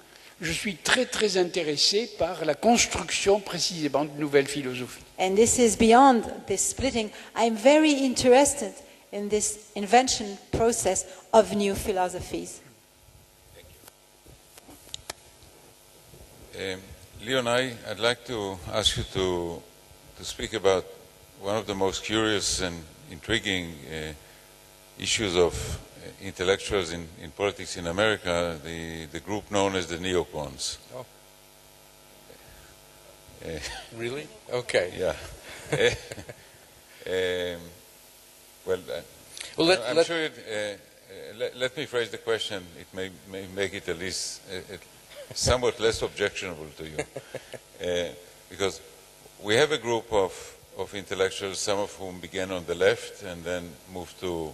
je suis très très intéressé par la construction précisément de nouvelles philosophies. And this is beyond this splitting. I'm very interested in this invention process of new philosophies. Leon, I'd like to ask you to speak about one of the most curious and intriguing issues of intellectuals in politics in America, the group known as the neocons. Oh. Really? Okay. Yeah. I'm sure let me phrase the question. It may make it at least somewhat less objectionable to you. Because we have a group of intellectuals, some of whom began on the left and then moved to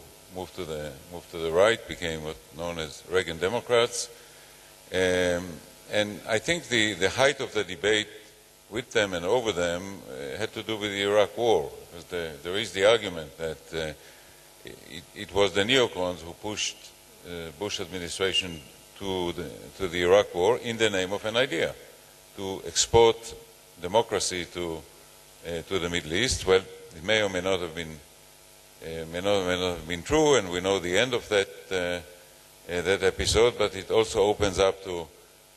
the right, became what's known as Reagan Democrats. And I think the height of the debate with them and over them had to do with the Iraq War. Because there is the argument that it was the neocons who pushed Bush administration to the Iraq War in the name of an idea, to export democracy to the Middle East. Well, it may or may not have been may not have been true, and we know the end of that episode, but it also opens up to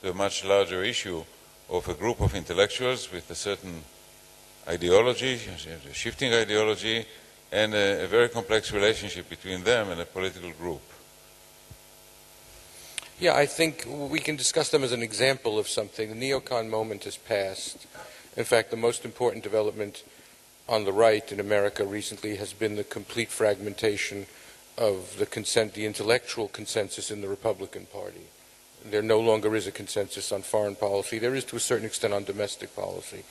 a much larger issue of a group of intellectuals with a certain ideology, a shifting ideology, and a very complex relationship between them and a political group. Yeah, I think we can discuss them as an example of something. The neocon moment has passed. In fact, the most important development on the right in America recently has been the complete fragmentation of the intellectual consensus in the Republican Party. There no longer is a consensus on foreign policy. There is, to a certain extent, on domestic policy.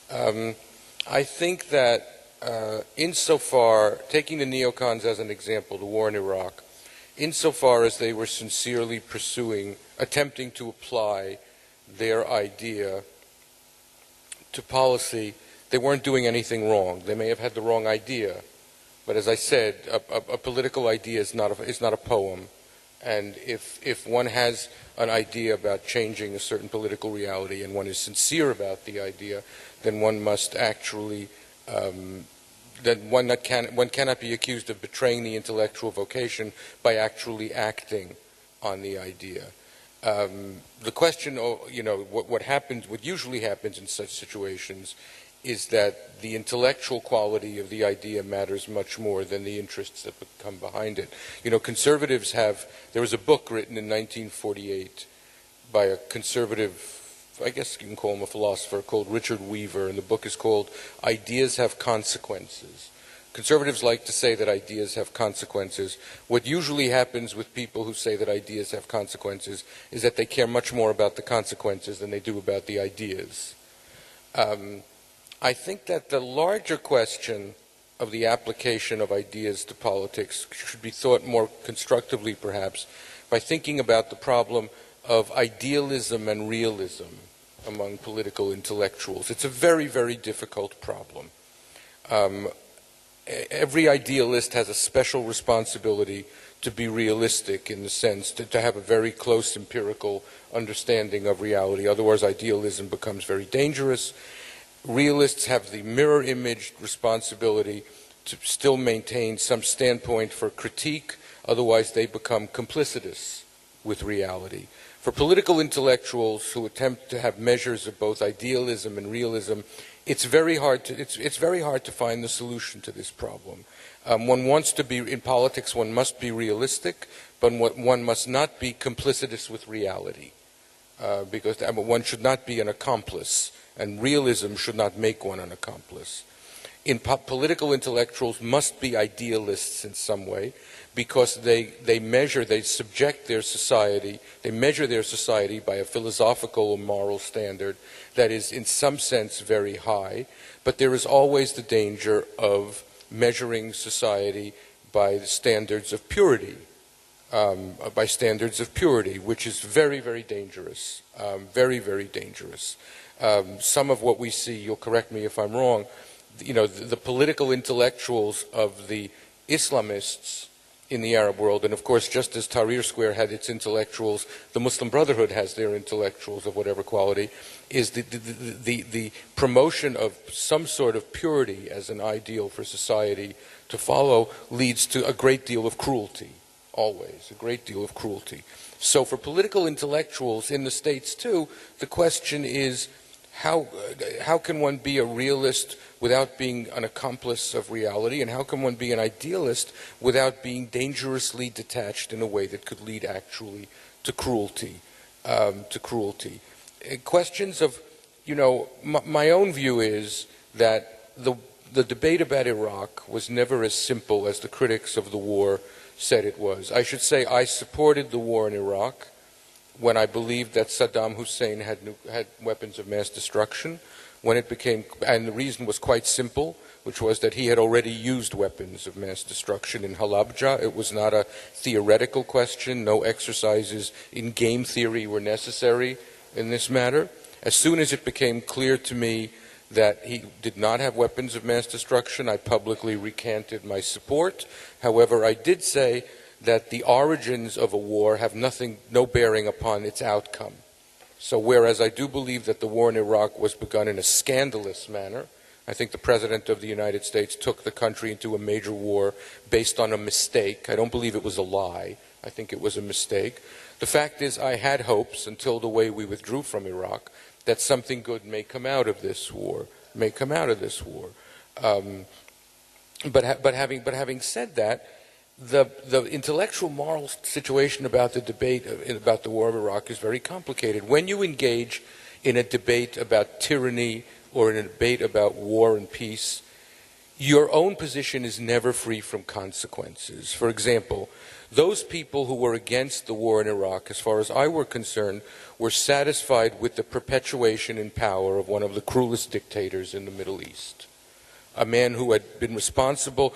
I think that insofar, taking the neocons as an example, the war in Iraq, insofar as they were sincerely attempting to apply their idea to policy, they weren't doing anything wrong. They may have had the wrong idea, but as I said, a political idea is not a poem. And if one has an idea about changing a certain political reality and one is sincere about the idea, then one must actually one cannot be accused of betraying the intellectual vocation by actually acting on the idea. The question, what usually happens in such situations is that the intellectual quality of the idea matters much more than the interests that come behind it. Conservatives there was a book written in 1948 by a conservative, I guess you can call him a philosopher, called Richard Weaver, and the book is called Ideas Have Consequences. Conservatives like to say that ideas have consequences. What usually happens with people who say that ideas have consequences is that they care much more about the consequences than they do about the ideas. I think that the larger question of the application of ideas to politics should be thought more constructively, perhaps, by thinking about the problem of idealism and realism among political intellectuals. It's a very, very difficult problem. Every idealist has a special responsibility to be realistic, in the sense to have a very close empirical understanding of reality. Otherwise, idealism becomes very dangerous. Realists have the mirror image responsibility to still maintain some standpoint for critique. Otherwise, they become complicitous with reality. For political intellectuals who attempt to have measures of both idealism and realism, it's very hard to find the solution to this problem. One wants to be, in politics, one must be realistic, but one must not be complicitous with reality, because one should not be an accomplice, and realism should not make one an accomplice. Political intellectuals must be idealists in some way, because they subject their society, they measure their society by a philosophical or moral standard that is in some sense very high, but there is always the danger of measuring society by the standards of purity, which is very, very dangerous, very, very dangerous. Some of what we see, you'll correct me if I'm wrong, the political intellectuals of the Islamists in the Arab world, and of course, just as Tahrir Square had its intellectuals, the Muslim Brotherhood has their intellectuals of whatever quality, is the promotion of some sort of purity as an ideal for society to follow leads to a great deal of cruelty, always, a great deal of cruelty. So for political intellectuals in the States too, the question is, how can one be a realist without being an accomplice of reality, and how can one be an idealist without being dangerously detached in a way that could lead actually to cruelty? Questions of, my own view is that the debate about Iraq was never as simple as the critics of the war said it was. I should say I supported the war in Iraq when I believed that Saddam Hussein had weapons of mass destruction, and the reason was quite simple, which was that he had already used weapons of mass destruction in Halabja. It was not a theoretical question. No exercises in game theory were necessary in this matter. As soon as it became clear to me that he did not have weapons of mass destruction, I publicly recanted my support. However, I did say that the origins of a war have no bearing upon its outcome. So whereas I do believe that the war in Iraq was begun in a scandalous manner, I think the President of the United States took the country into a major war based on a mistake. I don't believe it was a lie. I think it was a mistake. The fact is, I had hopes until the way we withdrew from Iraq that something good may come out of this war, But having said that, the intellectual moral situation about the debate about the war of Iraq is very complicated. When you engage in a debate about tyranny or in a debate about war and peace, your own position is never free from consequences. For example, those people who were against the war in Iraq, as far as I were concerned, were satisfied with the perpetuation in power of one of the cruelest dictators in the Middle East. A man who had been responsible,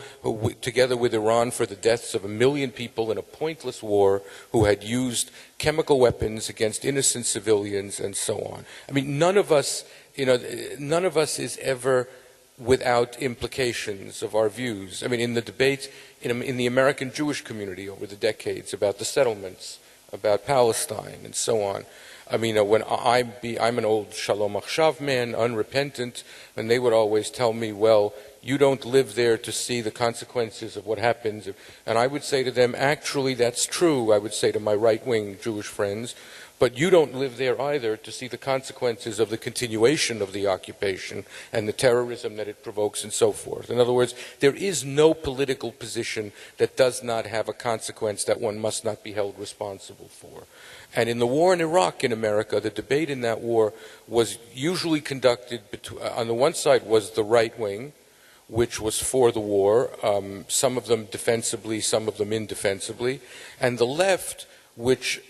together with Iran, for the deaths of 1 million people in a pointless war, who had used chemical weapons against innocent civilians, and so on. I mean, none of us is ever without implications of our views. I mean, in the debate in the American Jewish community over the decades about the settlements, about Palestine, and so on. I mean, when I'm an old Shalom Achshav man, unrepentant, and they would always tell me, well, you don't live there to see the consequences of what happens. And I would say to them, actually, that's true, I would say to my right-wing Jewish friends, but you don't live there either to see the consequences of the continuation of the occupation and the terrorism that it provokes and so forth. In other words, there is no political position that does not have a consequence that one must not be held responsible for. And in the war in Iraq in America, the debate in that war was usually conducted on the one side was the right wing, which was for the war, some of them defensively, some of them indefensively, and the left, which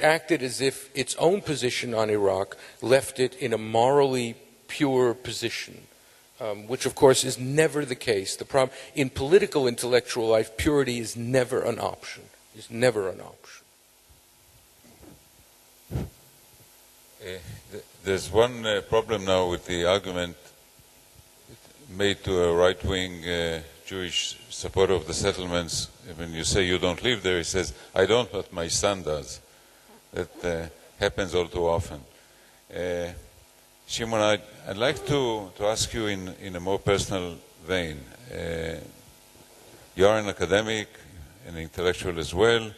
acted as if its own position on Iraq left it in a morally pure position, which of course is never the case. The problem in political intellectual life, purity is never an option. Is never an option. There's one problem now with the argument made to a right-wing Jewish supporter of the settlements. When you say you don't live there, he says, I don't, but my son does. That happens all too often. Shimon, I'd like to ask you in a more personal vein. You are an academic, an intellectual as well.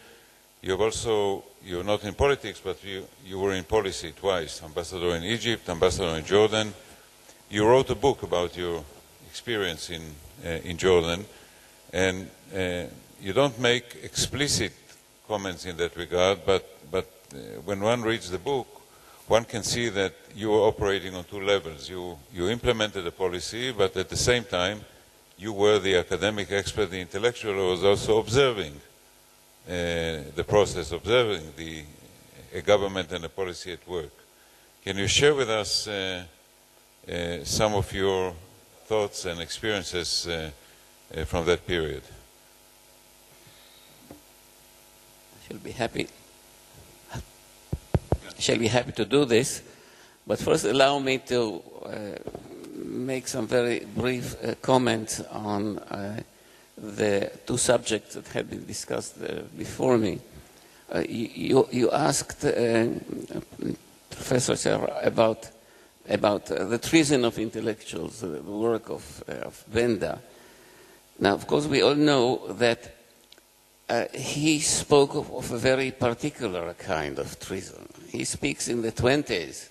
You're not in politics, but you were in policy twice, ambassador in Egypt, ambassador in Jordan. You wrote a book about your experience in Jordan, and you don't make explicit comments in that regard, but when one reads the book, one can see that you were operating on two levels. You implemented a policy, but at the same time, you were the academic expert, the intellectual who was also observing the process, observing a government and a policy at work. Can you share with us some of your thoughts and experiences from that period? Shall be happy to do this, but first allow me to make some very brief comments on the two subjects that have been discussed before me. You asked Professor Sarah about the treason of intellectuals, the work of Benda. Now, of course, we all know that he spoke of a very particular kind of treason. He speaks in the 20s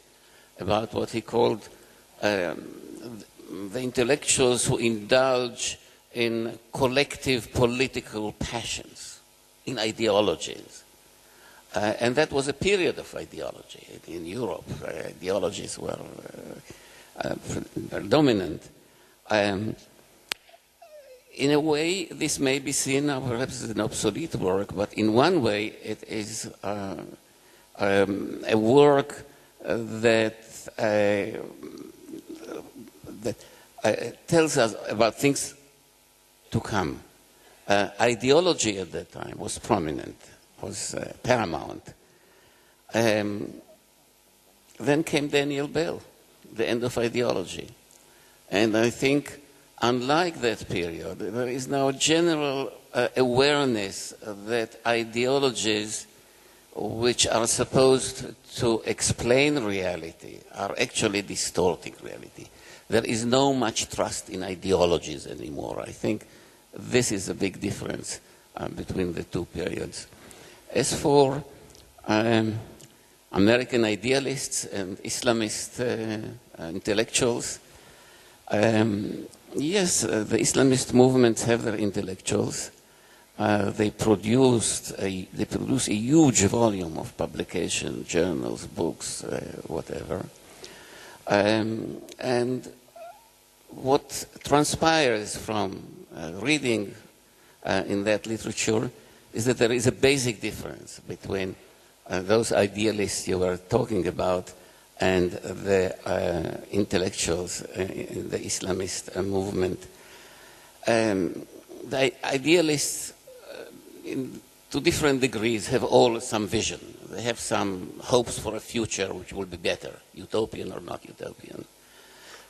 about what he called the intellectuals who indulge in collective political passions, in ideologies. And that was a period of ideology. In Europe, ideologies were dominant. In a way, this may be seen perhaps as an obsolete work, but in one way, it is a work that tells us about things to come. Ideology at that time was prominent, was paramount. Then came Daniel Bell, the end of ideology. And I think, unlike that period, there is now a general awareness that ideologies which are supposed to explain reality are actually distorting reality. There is no much trust in ideologies anymore. I think this is a big difference between the two periods. As for American idealists and Islamist intellectuals, yes, the Islamist movements have their intellectuals. They produce a huge volume of publication, journals, books, whatever. And what transpires from reading in that literature is that there is a basic difference between those idealists you were talking about and the intellectuals in the Islamist movement. The idealists, to different degrees, have all some vision. They have some hopes for a future which will be better, utopian or not utopian.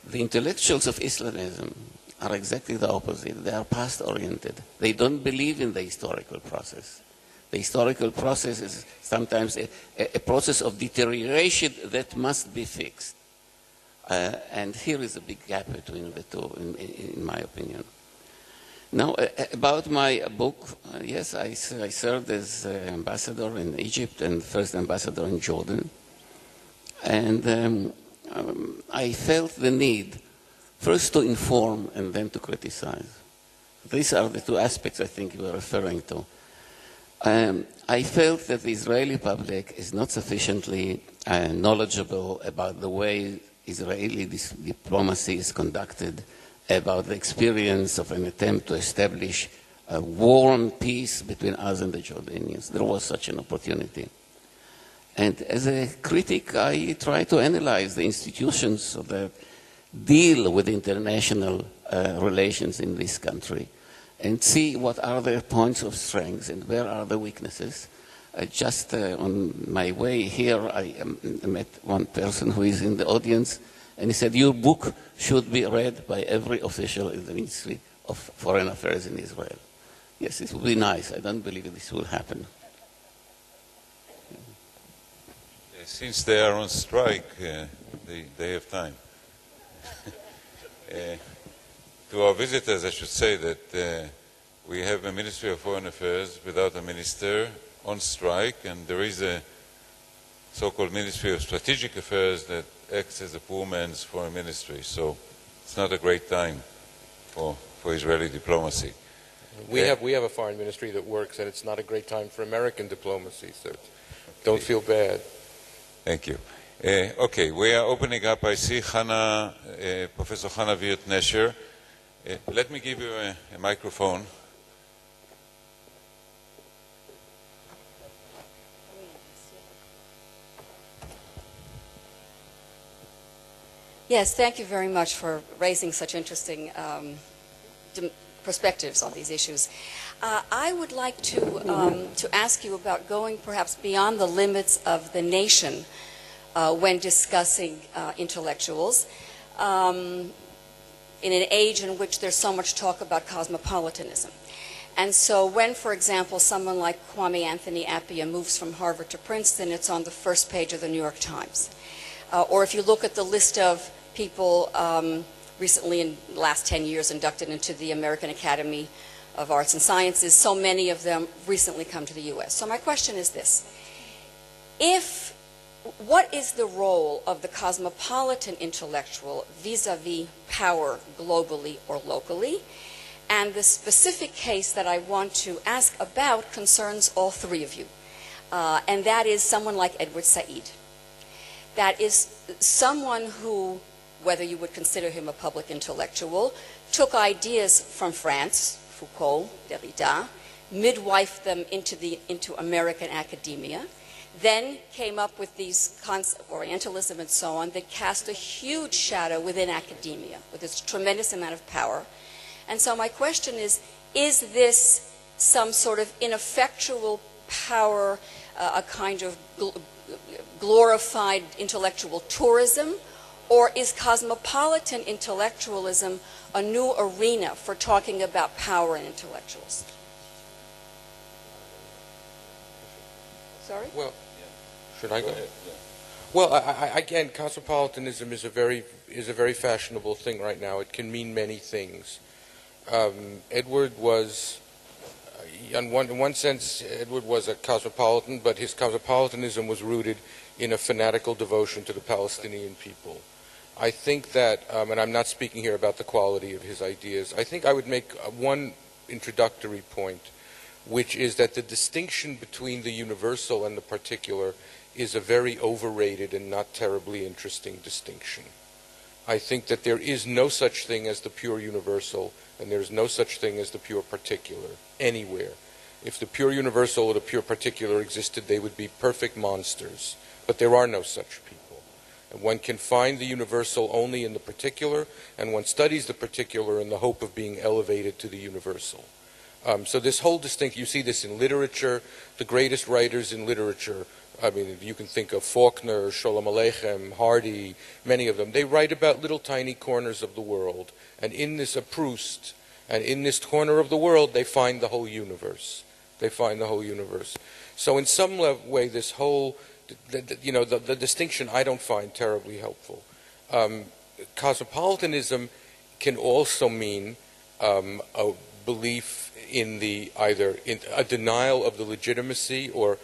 The intellectuals of Islamism are exactly the opposite. They are past-oriented. They don't believe in the historical process. The historical process is sometimes a process of deterioration that must be fixed. And here is a big gap between the two, in my opinion. Now, about my book, yes, I served as ambassador in Egypt and first ambassador in Jordan. And I felt the need first to inform and then to criticize. These are the two aspects I think you were referring to. I felt that the Israeli public is not sufficiently knowledgeable about the way Israeli diplomacy is conducted, about the experience of an attempt to establish a warm peace between us and the Jordanians. There was such an opportunity. And as a critic, I try to analyze the institutions that deal with international relations in this country and see what are their points of strength and where are the weaknesses. Just on my way here, I met one person who is in the audience, and he said, your book should be read by every official in the Ministry of Foreign Affairs in Israel. Yes, it would be nice. I don't believe this will happen. Since they are on strike, they have time. To our visitors, I should say that we have a Ministry of Foreign Affairs without a minister on strike, and there is a so-called Ministry of Strategic Affairs that acts as a poor man's foreign ministry. So it's not a great time for Israeli diplomacy. We have a foreign ministry that works, and it's not a great time for American diplomacy, so don't feel bad. Thank you. Okay, we are opening up. I see Professor Hannah Wirth-Nesher. Let me give you a microphone. Yes, thank you very much for raising such interesting perspectives on these issues. I would like to ask you about going perhaps beyond the limits of the nation when discussing intellectuals in an age in which there's so much talk about cosmopolitanism. And so when, for example, someone like Kwame Anthony Appiah moves from Harvard to Princeton, it's on the first page of the New York Times. Or if you look at the list of people recently in the last 10 years inducted into the American Academy of Arts and Sciences, so many of them recently come to the U.S. So my question is this. What is the role of the cosmopolitan intellectual vis-a-vis power globally or locally? And the specific case that I want to ask about concerns all three of you. And that is someone like Edward Said. That is someone who, whether you would consider him a public intellectual, took ideas from France, Foucault, Derrida, midwifed them into American academia, then came up with these concepts, Orientalism and so on, that cast a huge shadow within academia with its tremendous amount of power. And so my question is this some sort of ineffectual power, a kind of glorified intellectual tourism, or is cosmopolitan intellectualism a new arena for talking about power and intellectuals? Sorry? Well, should I go? ahead, yeah. Well, again, cosmopolitanism is a very fashionable thing right now. It can mean many things. Edward was, in one sense, Edward was a cosmopolitan, but his cosmopolitanism was rooted in a fanatical devotion to the Palestinian people. I think that, and I'm not speaking here about the quality of his ideas, I think I would make one introductory point, which is that the distinction between the universal and the particular is a very overrated and not terribly interesting distinction. I think that there is no such thing as the pure universal, and there is no such thing as the pure particular anywhere. If the pure universal or the pure particular existed, they would be perfect monsters. But there are no such people. And one can find the universal only in the particular, and one studies the particular in the hope of being elevated to the universal. So this whole distinction, you see this in literature. The greatest writers in literature, I mean, you can think of Faulkner, Sholem Aleichem, Hardy, many of them. They write about little tiny corners of the world. And in this Proust, and in this corner of the world, they find the whole universe. They find the whole universe. So in some way, this whole, the distinction I don't find terribly helpful. Cosmopolitanism can also mean a belief in either a denial of the legitimacy or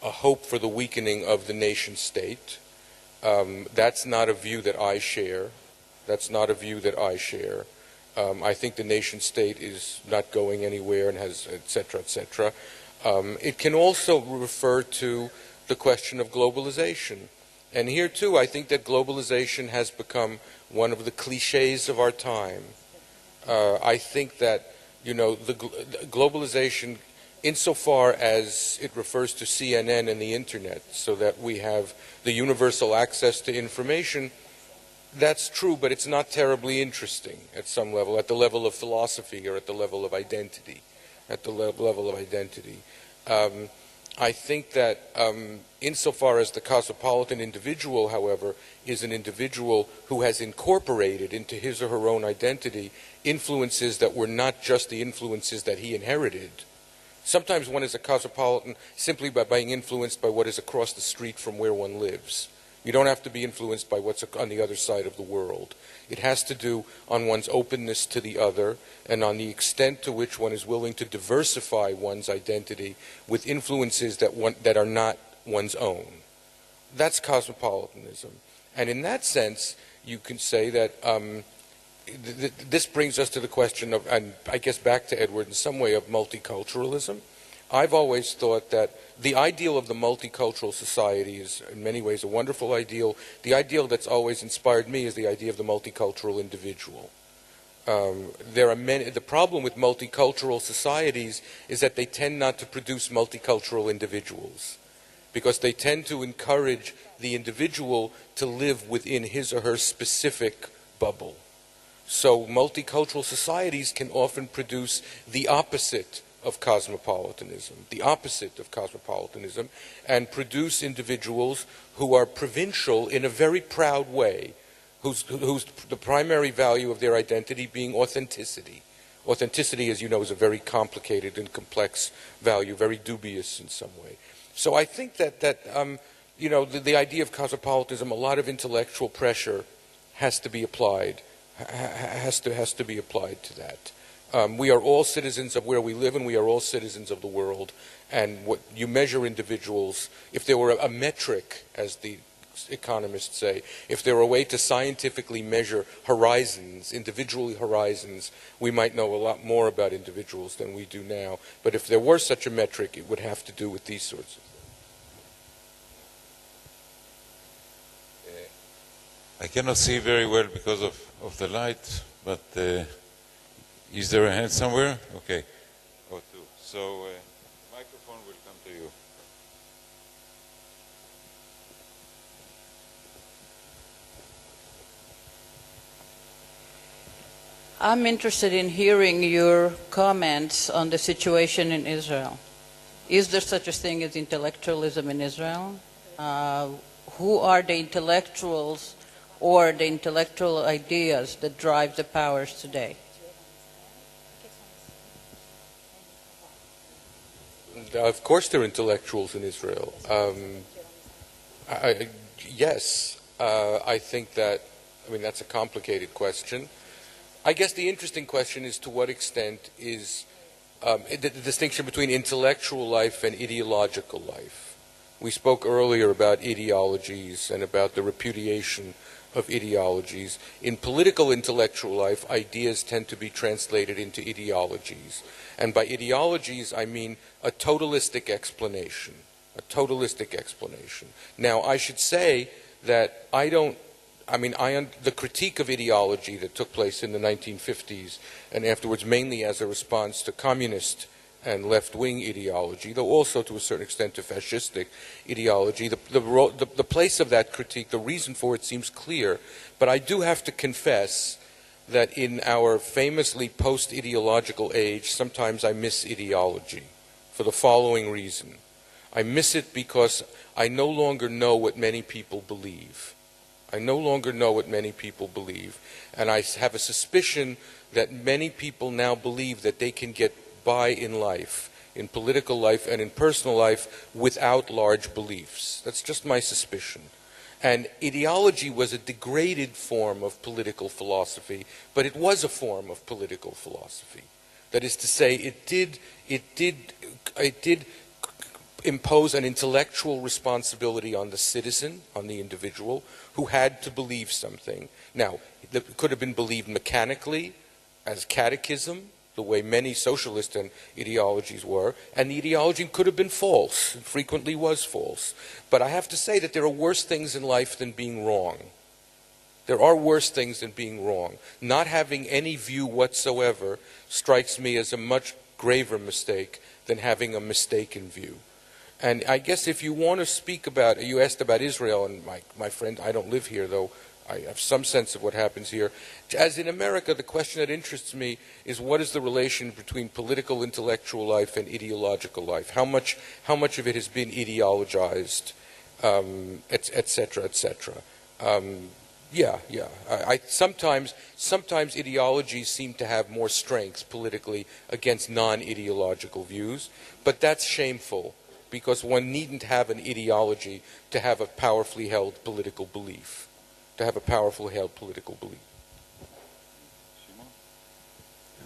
a hope for the weakening of the nation state. That's not a view that I share. That's not a view that I share. I think the nation state is not going anywhere and has, et cetera, et cetera. It can also refer to the question of globalization. And here, too, I think that globalization has become one of the cliches of our time. I think that, the globalization, insofar as it refers to CNN and the Internet, so that we have the universal access to information, that's true, but it's not terribly interesting at some level, at the level of philosophy or at the level of identity. I think that insofar as the cosmopolitan individual, however, is an individual who has incorporated into his or her own identity influences that were not just the influences that he inherited. Sometimes one is a cosmopolitan simply by being influenced by what is across the street from where one lives. You don't have to be influenced by what's on the other side of the world. It has to do on one's openness to the other and on the extent to which one is willing to diversify one's identity with influences that are not one's own. That's cosmopolitanism. And in that sense, you can say that this brings us to the question of, and I guess back to Edward in some way, of multiculturalism. I've always thought that the ideal of the multicultural society is in many ways a wonderful ideal. The ideal that's always inspired me is the idea of the multicultural individual. The problem with multicultural societies is that they tend not to produce multicultural individuals, because they tend to encourage the individual to live within his or her specific bubble. So multicultural societies can often produce the opposite of cosmopolitanism, and produce individuals who are provincial in a very proud way, whose the primary value of their identity being authenticity. Authenticity, as you know, is a very complicated and complex value, very dubious in some way. So I think that the idea of cosmopolitanism, a lot of intellectual pressure has to be applied, has to be applied to that. We are all citizens of where we live, and we are all citizens of the world. And what you measure individuals, if there were a metric, as the economists say, if there were a way to scientifically measure horizons, individual horizons, we might know a lot more about individuals than we do now. But if there were such a metric, it would have to do with these sorts of things. I cannot see very well because of the light, but is there a hand somewhere? Okay. Oh, two. So the microphone will come to you. I'm interested in hearing your comments on the situation in Israel. Is there such a thing as intellectualism in Israel? Who are the intellectuals or the intellectual ideas that drive the powers today? Of course there are intellectuals in Israel. Yes, I think that, that's a complicated question. I guess the interesting question is to what extent is the distinction between intellectual life and ideological life. We spoke earlier about ideologies and about the repudiation of ideologies. In political intellectual life, ideas tend to be translated into ideologies. And by ideologies, I mean a totalistic explanation. A totalistic explanation. Now, I should say that the critique of ideology that took place in the 1950s and afterwards mainly as a response to communist and left-wing ideology, though also to a certain extent to fascistic ideology, the place of that critique, the reason for it seems clear, but I do have to confess that in our famously post-ideological age, sometimes I miss ideology for the following reason. I miss it because I no longer know what many people believe. I no longer know what many people believe, and I have a suspicion that many people now believe that they can get by in life, in political life and in personal life, without large beliefs. That's just my suspicion. And ideology was a degraded form of political philosophy, but it was a form of political philosophy. That is to say, it did impose an intellectual responsibility on the citizen, on the individual, who had to believe something. Now, it could have been believed mechanically, as catechism, the way many socialist ideologies were, and the ideology could have been false, it frequently was false. But I have to say that there are worse things in life than being wrong. There are worse things than being wrong. Not having any view whatsoever strikes me as a much graver mistake than having a mistaken view. And I guess if you want to speak about, you asked about Israel, and my friend, I don't live here, though I have some sense of what happens here. As in America, the question that interests me is what is the relation between political intellectual life and ideological life? How much of it has been ideologized, et cetera, et cetera. Sometimes ideologies seem to have more strength politically against non-ideological views, but that's shameful because one needn't have an ideology to have a powerfully held political belief.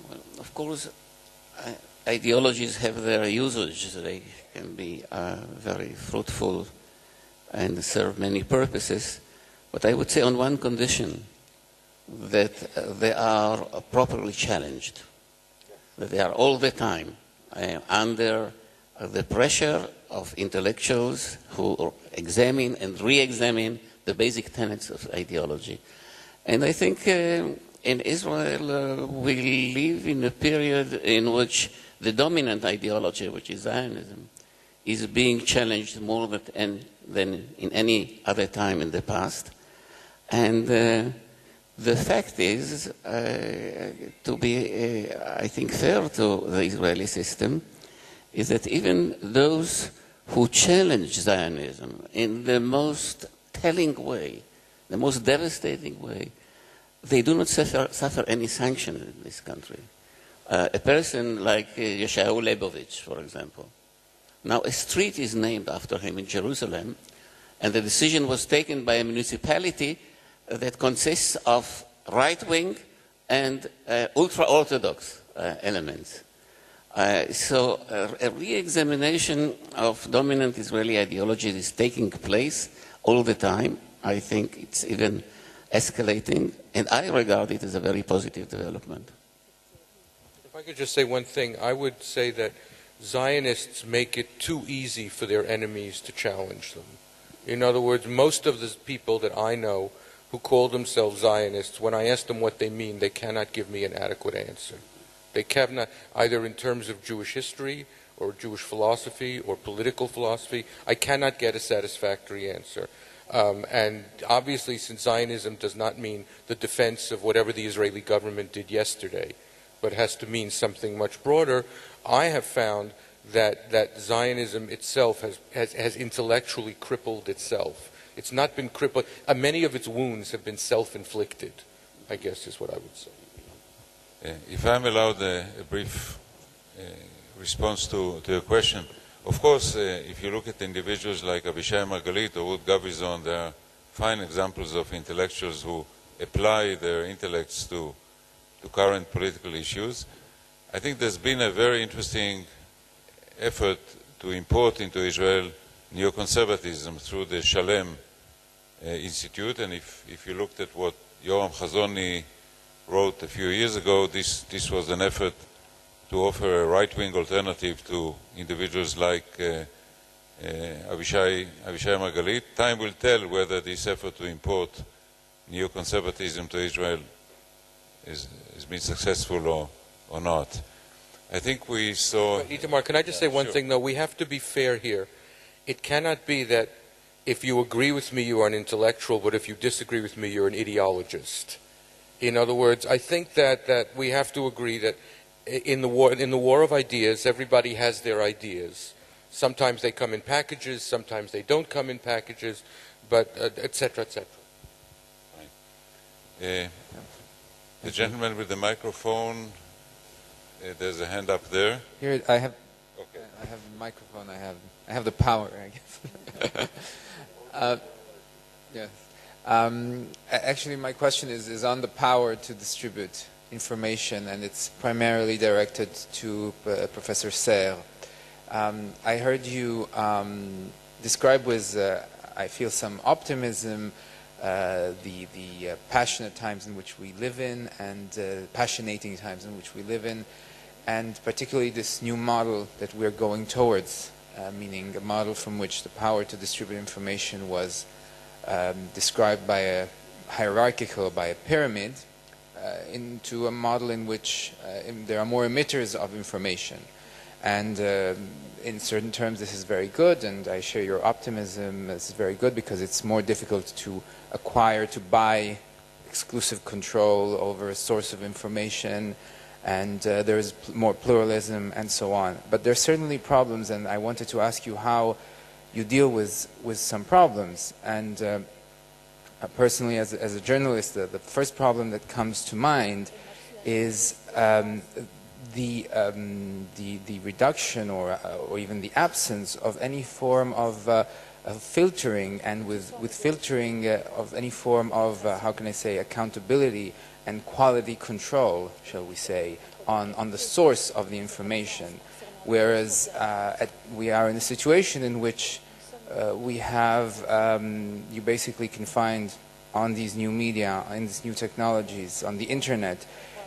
Well, of course, ideologies have their usage. They can be very fruitful and serve many purposes. But I would say on one condition, that they are properly challenged, that they are all the time under the pressure of intellectuals who examine and re-examine the basic tenets of ideology. And I think in Israel we live in a period in which the dominant ideology, which is Zionism, is being challenged more than in any other time in the past. And the fact is, to be, I think, fair to the Israeli system, is that even those who challenge Zionism in the most telling way, the most devastating way, they do not suffer any sanction in this country. A person like Yeshayahu Leibovich, for example. Now, a street is named after him in Jerusalem, and the decision was taken by a municipality that consists of right-wing and ultra-Orthodox elements. So a re-examination of dominant Israeli ideology is taking place all the time. I think it's even escalating, and I regard it as a very positive development. If I could just say one thing, I would say that Zionists make it too easy for their enemies to challenge them. In other words, most of the people that I know who call themselves Zionists, when I ask them what they mean, they cannot give me an adequate answer. They cannot, either in terms of Jewish history or Jewish philosophy or political philosophy, I cannot get a satisfactory answer. And obviously, since Zionism does not mean the defense of whatever the Israeli government did yesterday, but has to mean something much broader, I have found that Zionism itself has intellectually crippled itself. It's not been crippled. Many of its wounds have been self-inflicted, I guess is what I would say. If I'm allowed a brief response to your question, Of course, if you look at individuals like Avishai Margalit or Ruth Gavizon, they are fine examples of intellectuals who apply their intellects to current political issues. I think there's been a very interesting effort to import into Israel neoconservatism through the Shalem Institute, and if you looked at what Yoram Chazoni wrote a few years ago, this was an effort to offer a right-wing alternative to individuals like Avishai Margalit. Time will tell whether this effort to import neoconservatism to Israel has been successful or not. I think we saw... But Itamar, can I just say one thing, though? We have to be fair here. It cannot be that if you agree with me, you are an intellectual, but if you disagree with me, you're an ideologist. In other words, I think that we have to agree that in the war of ideas, everybody has their ideas. Sometimes they come in packages, sometimes they don't come in packages, but et cetera, et cetera. The gentleman with the microphone, there's a hand up there. Here, I have the microphone, I have the power, I guess. Yes. Actually, my question is on the power to distribute information, and it's primarily directed to Professor Serre. I heard you describe with, I feel, some optimism the passionate times in which we live in and passionating times in which we live in, and particularly this new model that we're going towards, meaning a model from which the power to distribute information was described by a hierarchical, by a pyramid, into a model in which there are more emitters of information. And in certain terms this is very good, and I share your optimism. This is very good because it's more difficult to acquire, to buy exclusive control over a source of information, and there is more pluralism and so on. But there are certainly problems, and I wanted to ask you how you deal with some problems. And personally, as a journalist, the first problem that comes to mind is the reduction or even the absence of any form of filtering, and with filtering of any form of, how can I say, accountability and quality control, shall we say, on the source of the information. Whereas we are in a situation in which we have, you basically can find on these new media, in these new technologies, on the internet,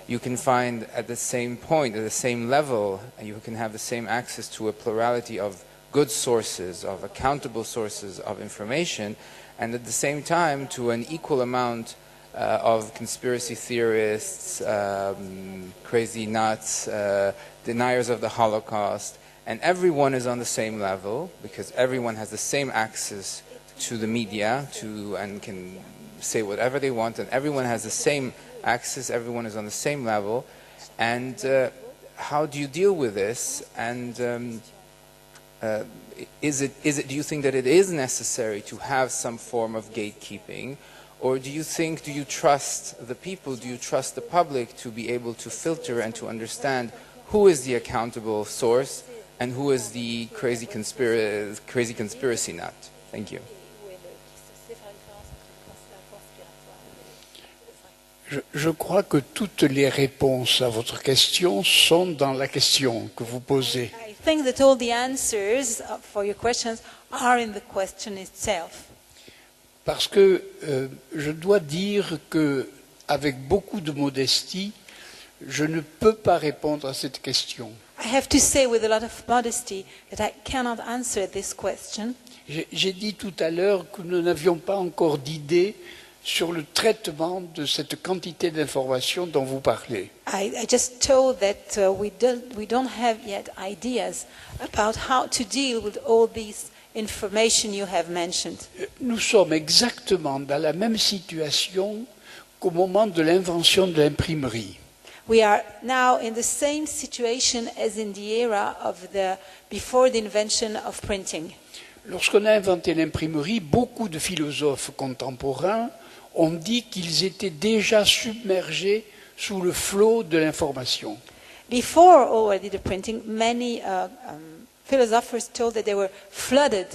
you can find at the same point, at the same level, you can have the same access to a plurality of good sources, of accountable sources of information, and at the same time to an equal amount of conspiracy theorists, crazy nuts, deniers of the Holocaust, and everyone is on the same level because everyone has the same access to the media and can say whatever they want, and everyone has the same access, everyone is on the same level. And how do you deal with this? And do you think that it is necessary to have some form of gatekeeping? Or do you trust the people, do you trust the public to be able to filter and to understand who is the accountable source and who is the crazy conspiracy nut? Thank you. Je crois que toutes les réponses à votre question sont dans la question que vous posez. I think that all the answers for your questions are in the question itself. Parce que je dois dire que, avec beaucoup de modestie, je ne peux pas répondre à cette question. I have to say with a lot of modesty that I cannot answer this question. J'ai dit tout à l'heure que nous n'avions pas encore d'idée sur le traitement de cette quantité d'informations dont vous parlez. I just told that we don't have yet ideas about how to deal with all these information you have mentioned. Nous sommes exactement dans la même situation qu'au moment de l'invention de l'imprimerie. We are now in the same situation as in the era of before the invention of printing. Lorsqu'on a inventé l'imprimerie, beaucoup de philosophes contemporains ont dit qu'ils étaient déjà submergés sous le flot de l'information. Before already the printing, many philosophers told that they were flooded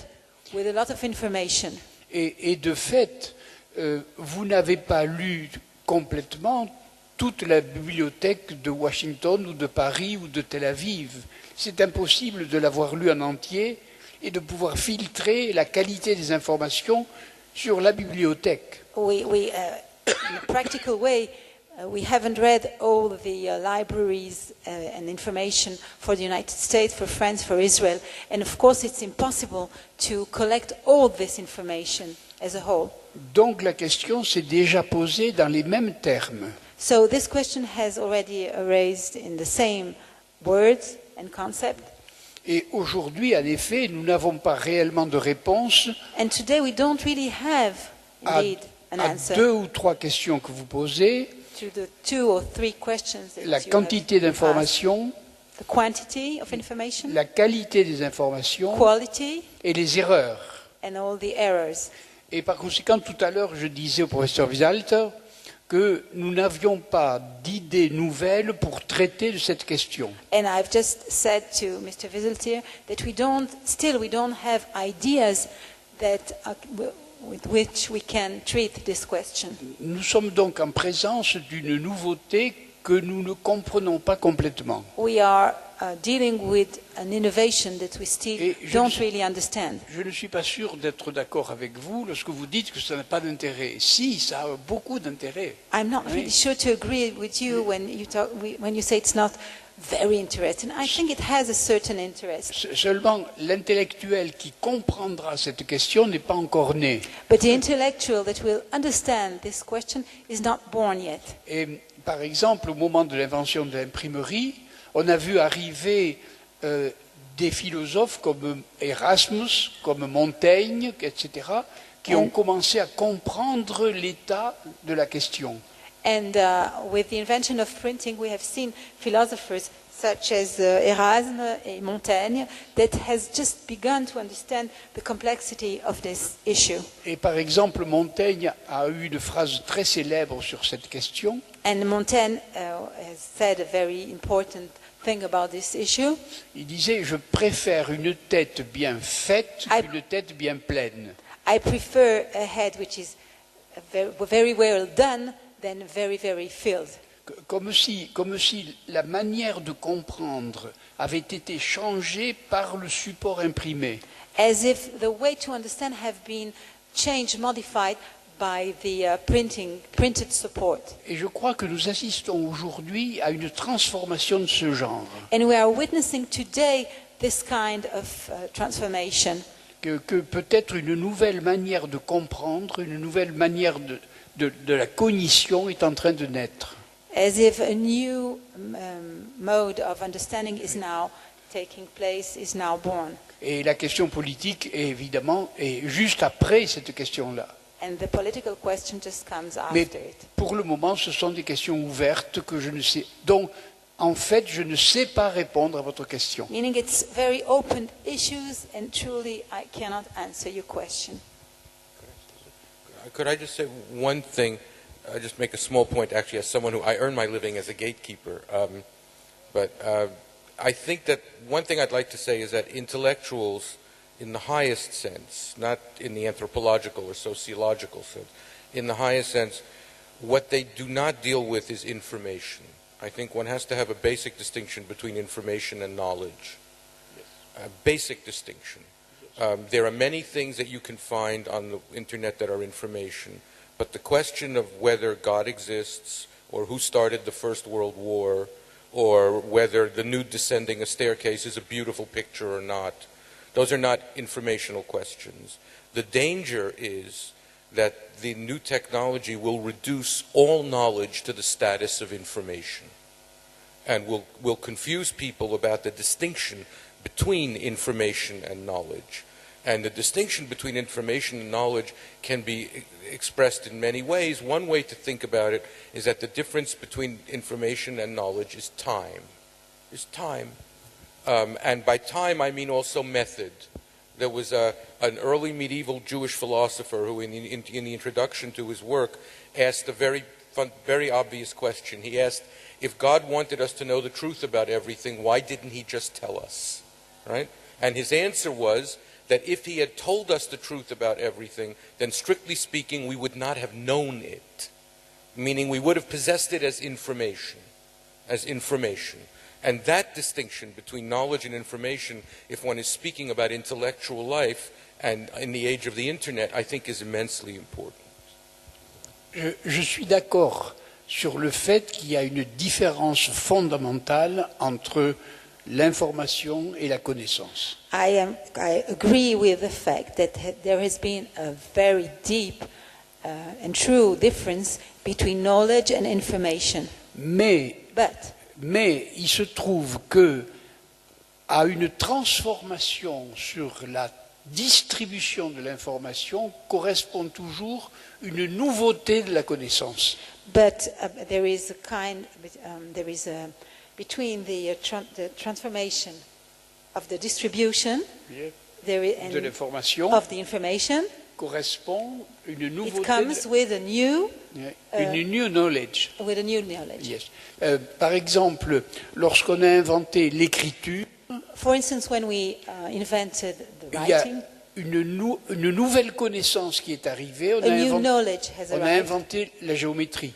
with a lot of information. Et de fait, vous n'avez pas lu complètement toute la bibliothèque de Washington ou de Paris ou de Tel Aviv. C'est impossible de l'avoir lu en entier et de pouvoir filtrer la qualité des informations sur la bibliothèque. In a practical way, we haven't read all the libraries and information for the United States, for France, for Israel, and of course it's impossible to collect all this information as a whole. Donc la question s'est déjà posée dans les mêmes termes. So this question has already raised in the same words and concept. Et aujourd'hui, en effet, nous n'avons pas réellement de réponse And today we don't really have, indeed, an à answer 2 ou 3 questions que vous posez. to the 2 or 3 questions that La you quantité have asked. d'informations, The quantity of information, la qualité des informations quality, et les erreurs. and all the errors. Et par conséquent, tout à l'heure, je disais au professeur Wieseltier que nous n'avions pas d'idées nouvelles pour traiter de cette question. And I've just said to Mr. Wieseltier that we don't have ideas that with which we can treat this question. Nous sommes donc en présence d'une nouveauté que nous ne comprenons pas complètement. We are dealing with an innovation that we still Et don't really understand. Je ne suis pas sûr d'être d'accord avec vous lorsque vous dites que ça n'a pas d'intérêt. Si, ça a beaucoup d'intérêt. I'm not Oui. really sure to agree with you when you say it's not very interesting. I think it has a certain interest. Seulement, l'intellectuel qui comprendra cette question n'est pas encore né. But the intellectual that will understand this question is not born yet. Et par exemple, au moment de l'invention de l'imprimerie, on a vu arriver des philosophes comme Erasmus, comme Montaigne, etc., qui ont commencé à comprendre l'état de la question. And with the invention of printing, we have seen philosophers such as Erasme and Montaigne that has just begun to understand the complexity of this issue. Et par exemple, Montaigne a eu une phrase très célèbre sur cette question. And Montaigne has said a very important thing about this issue. Il disait « Je préfère une tête bien faite qu'une tête bien pleine ». I prefer a head which is very well done than very, very filled. Comme si la manière de comprendre avait été changée par le support imprimé. As if the way to understand have been changed, modified by the printed support. Et je crois que nous assistons aujourd'hui à une transformation de ce genre. And we are witnessing today this kind of transformation. Que peut-être une nouvelle manière de comprendre, une nouvelle manière de la cognition est en train de naître. As if a new mode of understanding is now taking place, is now born. Et la question politique est évidemment juste après cette question-là. And the political question just comes Mais after it. pour le moment, ce sont des questions ouvertes que je ne sais. Donc, en fait, je ne sais pas répondre à votre question. Meaning it's very open issues, and truly I cannot answer your question. Could I just say one thing, just make a small point, actually, as someone who, I earn my living as a gatekeeper, but I think that one thing I'd like to say is that intellectuals, in the highest sense, not in the anthropological or sociological sense, in the highest sense, what they do not deal with is information. I think one has to have a basic distinction between information and knowledge. A basic distinction. There are many things that you can find on the internet that are information, but the question of whether God exists, or who started the First World War, or whether the nude descending a staircase is a beautiful picture or not, those are not informational questions. The danger is that the new technology will reduce all knowledge to the status of information, and will confuse people about the distinction between information and knowledge. And the distinction between information and knowledge can be expressed in many ways. One way to think about it is that the difference between information and knowledge is time. And by time I mean also method. There was an early medieval Jewish philosopher who in the introduction to his work asked a very obvious question. He asked, if God wanted us to know the truth about everything, why didn't he just tell us? Right? And his answer was that if he had told us the truth about everything, then strictly speaking, we would not have known it. Meaning we would have possessed it as information. And that distinction between knowledge and information, if one is speaking about intellectual life and in the age of the internet, I think is immensely important. Je suis d'accord sur le fait qu'il y a une différence fondamentale entre l'information et la connaissance. I agree with the fact that there has been a very deep and true difference between knowledge and information. Mais il se trouve que à une transformation sur la distribution de l'information correspond toujours une nouveauté de la connaissance. But there is between the transformation of the distribution de l'information of the information correspond une nouveauté. It comes with a new knowledge. With a new knowledge. Yes. Par exemple, lorsqu'on a inventé l'écriture, for instance, when we invented the il y a writing, une nouvelle connaissance qui est arrivée. On a inventé la géométrie.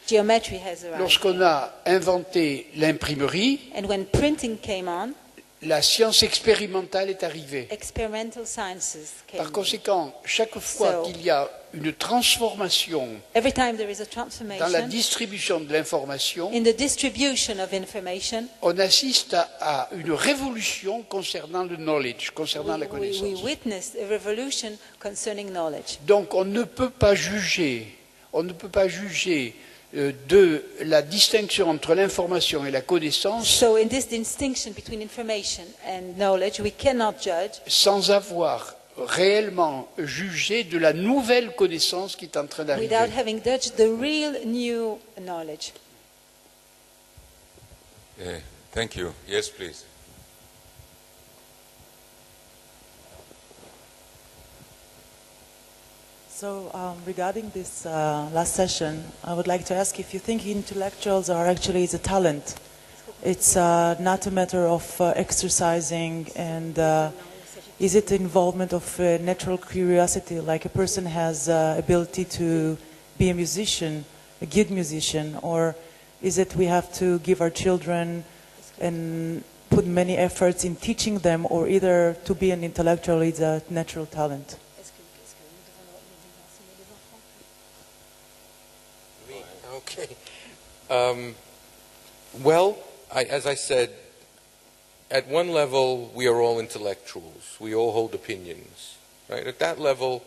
Geometry has arrived. Lorsqu'on a inventé l'imprimerie, and when printing came on, la science expérimentale est arrivée. Experimental sciences came. Par conséquent, chaque fois qu'il y a une transformation every time there is a transformation dans la distribution de l'information, in the distribution of information, on assiste à une révolution concernant le knowledge, concernant la connaissance. We witnessed a revolution concerning knowledge. Donc on ne peut pas juger de la distinction entre l'information et la connaissance So in this distinction between information and knowledge, we cannot judge sans avoir réellement jugé de la nouvelle connaissance qui est en train d'arriver. without having judged the real new knowledge. Thank you. Yes, please. So regarding this last session, I would like to ask if you think intellectuals are actually a talent. It's not a matter of exercising, and is it the involvement of natural curiosity, like a person has ability to be a musician, a good musician, or is it we have to give our children and put many efforts in teaching them, or either to be an intellectual is a natural talent? Okay. Well, as I said, at one level, we are all intellectuals. We all hold opinions. Right? At that level,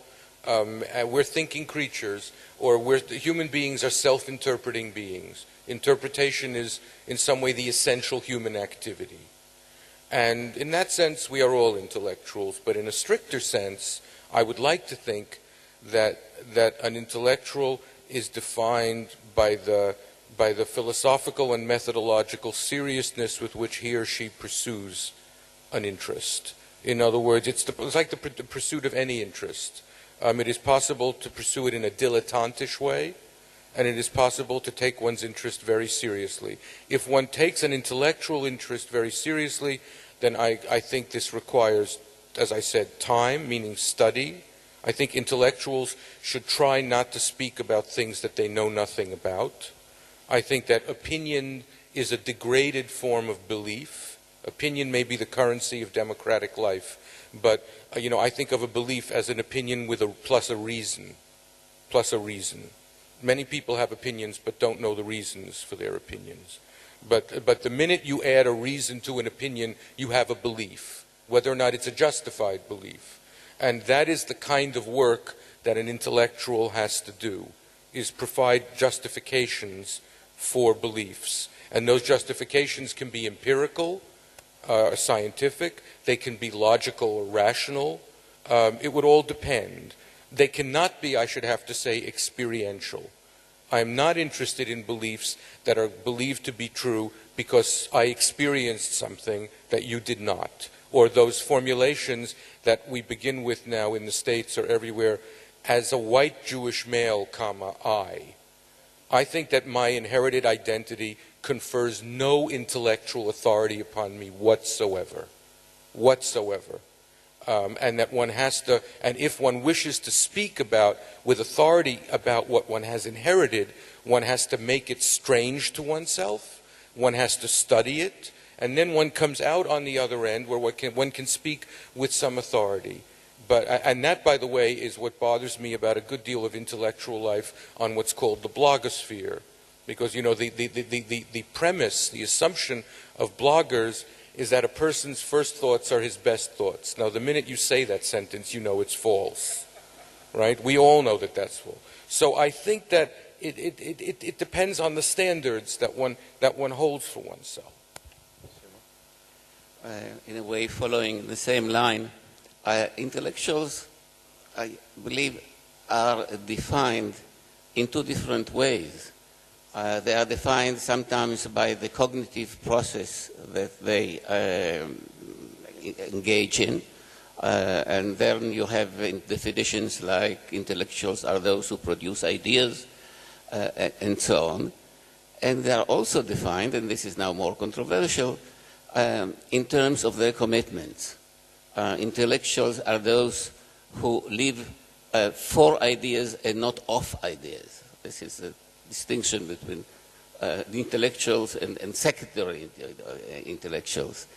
we're thinking creatures, or human beings are self-interpreting beings. Interpretation is, in some way, the essential human activity. And in that sense, we are all intellectuals. But in a stricter sense, I would like to think that an intellectual is defined by the philosophical and methodological seriousness with which he or she pursues an interest. In other words, it's like the pursuit of any interest. It is possible to pursue it in a dilettantish way, and it is possible to take one's interest very seriously. If one takes an intellectual interest very seriously, then I think this requires, as I said, time, meaning study. I think intellectuals should try not to speak about things that they know nothing about. I think that opinion is a degraded form of belief. Opinion may be the currency of democratic life, but I think of a belief as an opinion with plus a reason. Many people have opinions but don't know the reasons for their opinions. But the minute you add a reason to an opinion, you have a belief, whether or not it's a justified belief. And that is the kind of work that an intellectual has to do, is provide justifications for beliefs. And those justifications can be empirical, scientific, they can be logical or rational. It would all depend. They cannot be, I should have to say, experiential. I am not interested in beliefs that are believed to be true because I experienced something that you did not. Or those formulations that we begin with now in the States or everywhere, as a white Jewish male, I think that my inherited identity confers no intellectual authority upon me whatsoever. whatsoever. And that one has to, and if one wishes to speak about, with authority about what one has inherited, one has to make it strange to oneself, one has to study it, and then one comes out on the other end where one can speak with some authority. And that, by the way, is what bothers me about a good deal of intellectual life on what's called the blogosphere. Because, you know, the premise, the assumption of bloggers is that a person's first thoughts are his best thoughts. Now, the minute you say that sentence, you know it's false, right? We all know that that's false. So I think that it depends on the standards that one holds for oneself. In a way, following the same line, intellectuals, I believe, are defined in two different ways. They are defined sometimes by the cognitive process that they engage in, and then you have definitions like intellectuals are those who produce ideas, and so on. And they are also defined, and this is now more controversial, in terms of their commitments. Intellectuals are those who live for ideas and not of ideas. This is the distinction between the intellectuals and secondary intellectuals.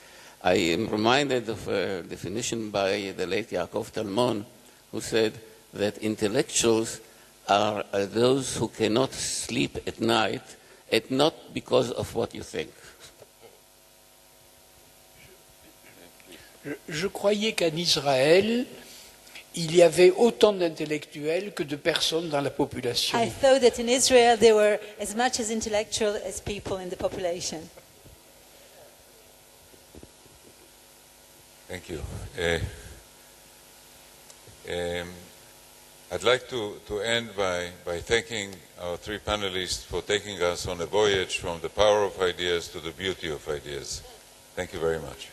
I am reminded of a definition by the late Yaakov Talmon, who said that intellectuals are those who cannot sleep at night, and not because of what you think. Je croyais qu'en Israël, il y avait autant d'intellectuels que de personnes dans la population. I thought that in Israel there were as much as intellectual as people in the population. Thank you. I'd like to end by thanking our three panelists for taking us on a voyage from the power of ideas to the beauty of ideas. Thank you very much.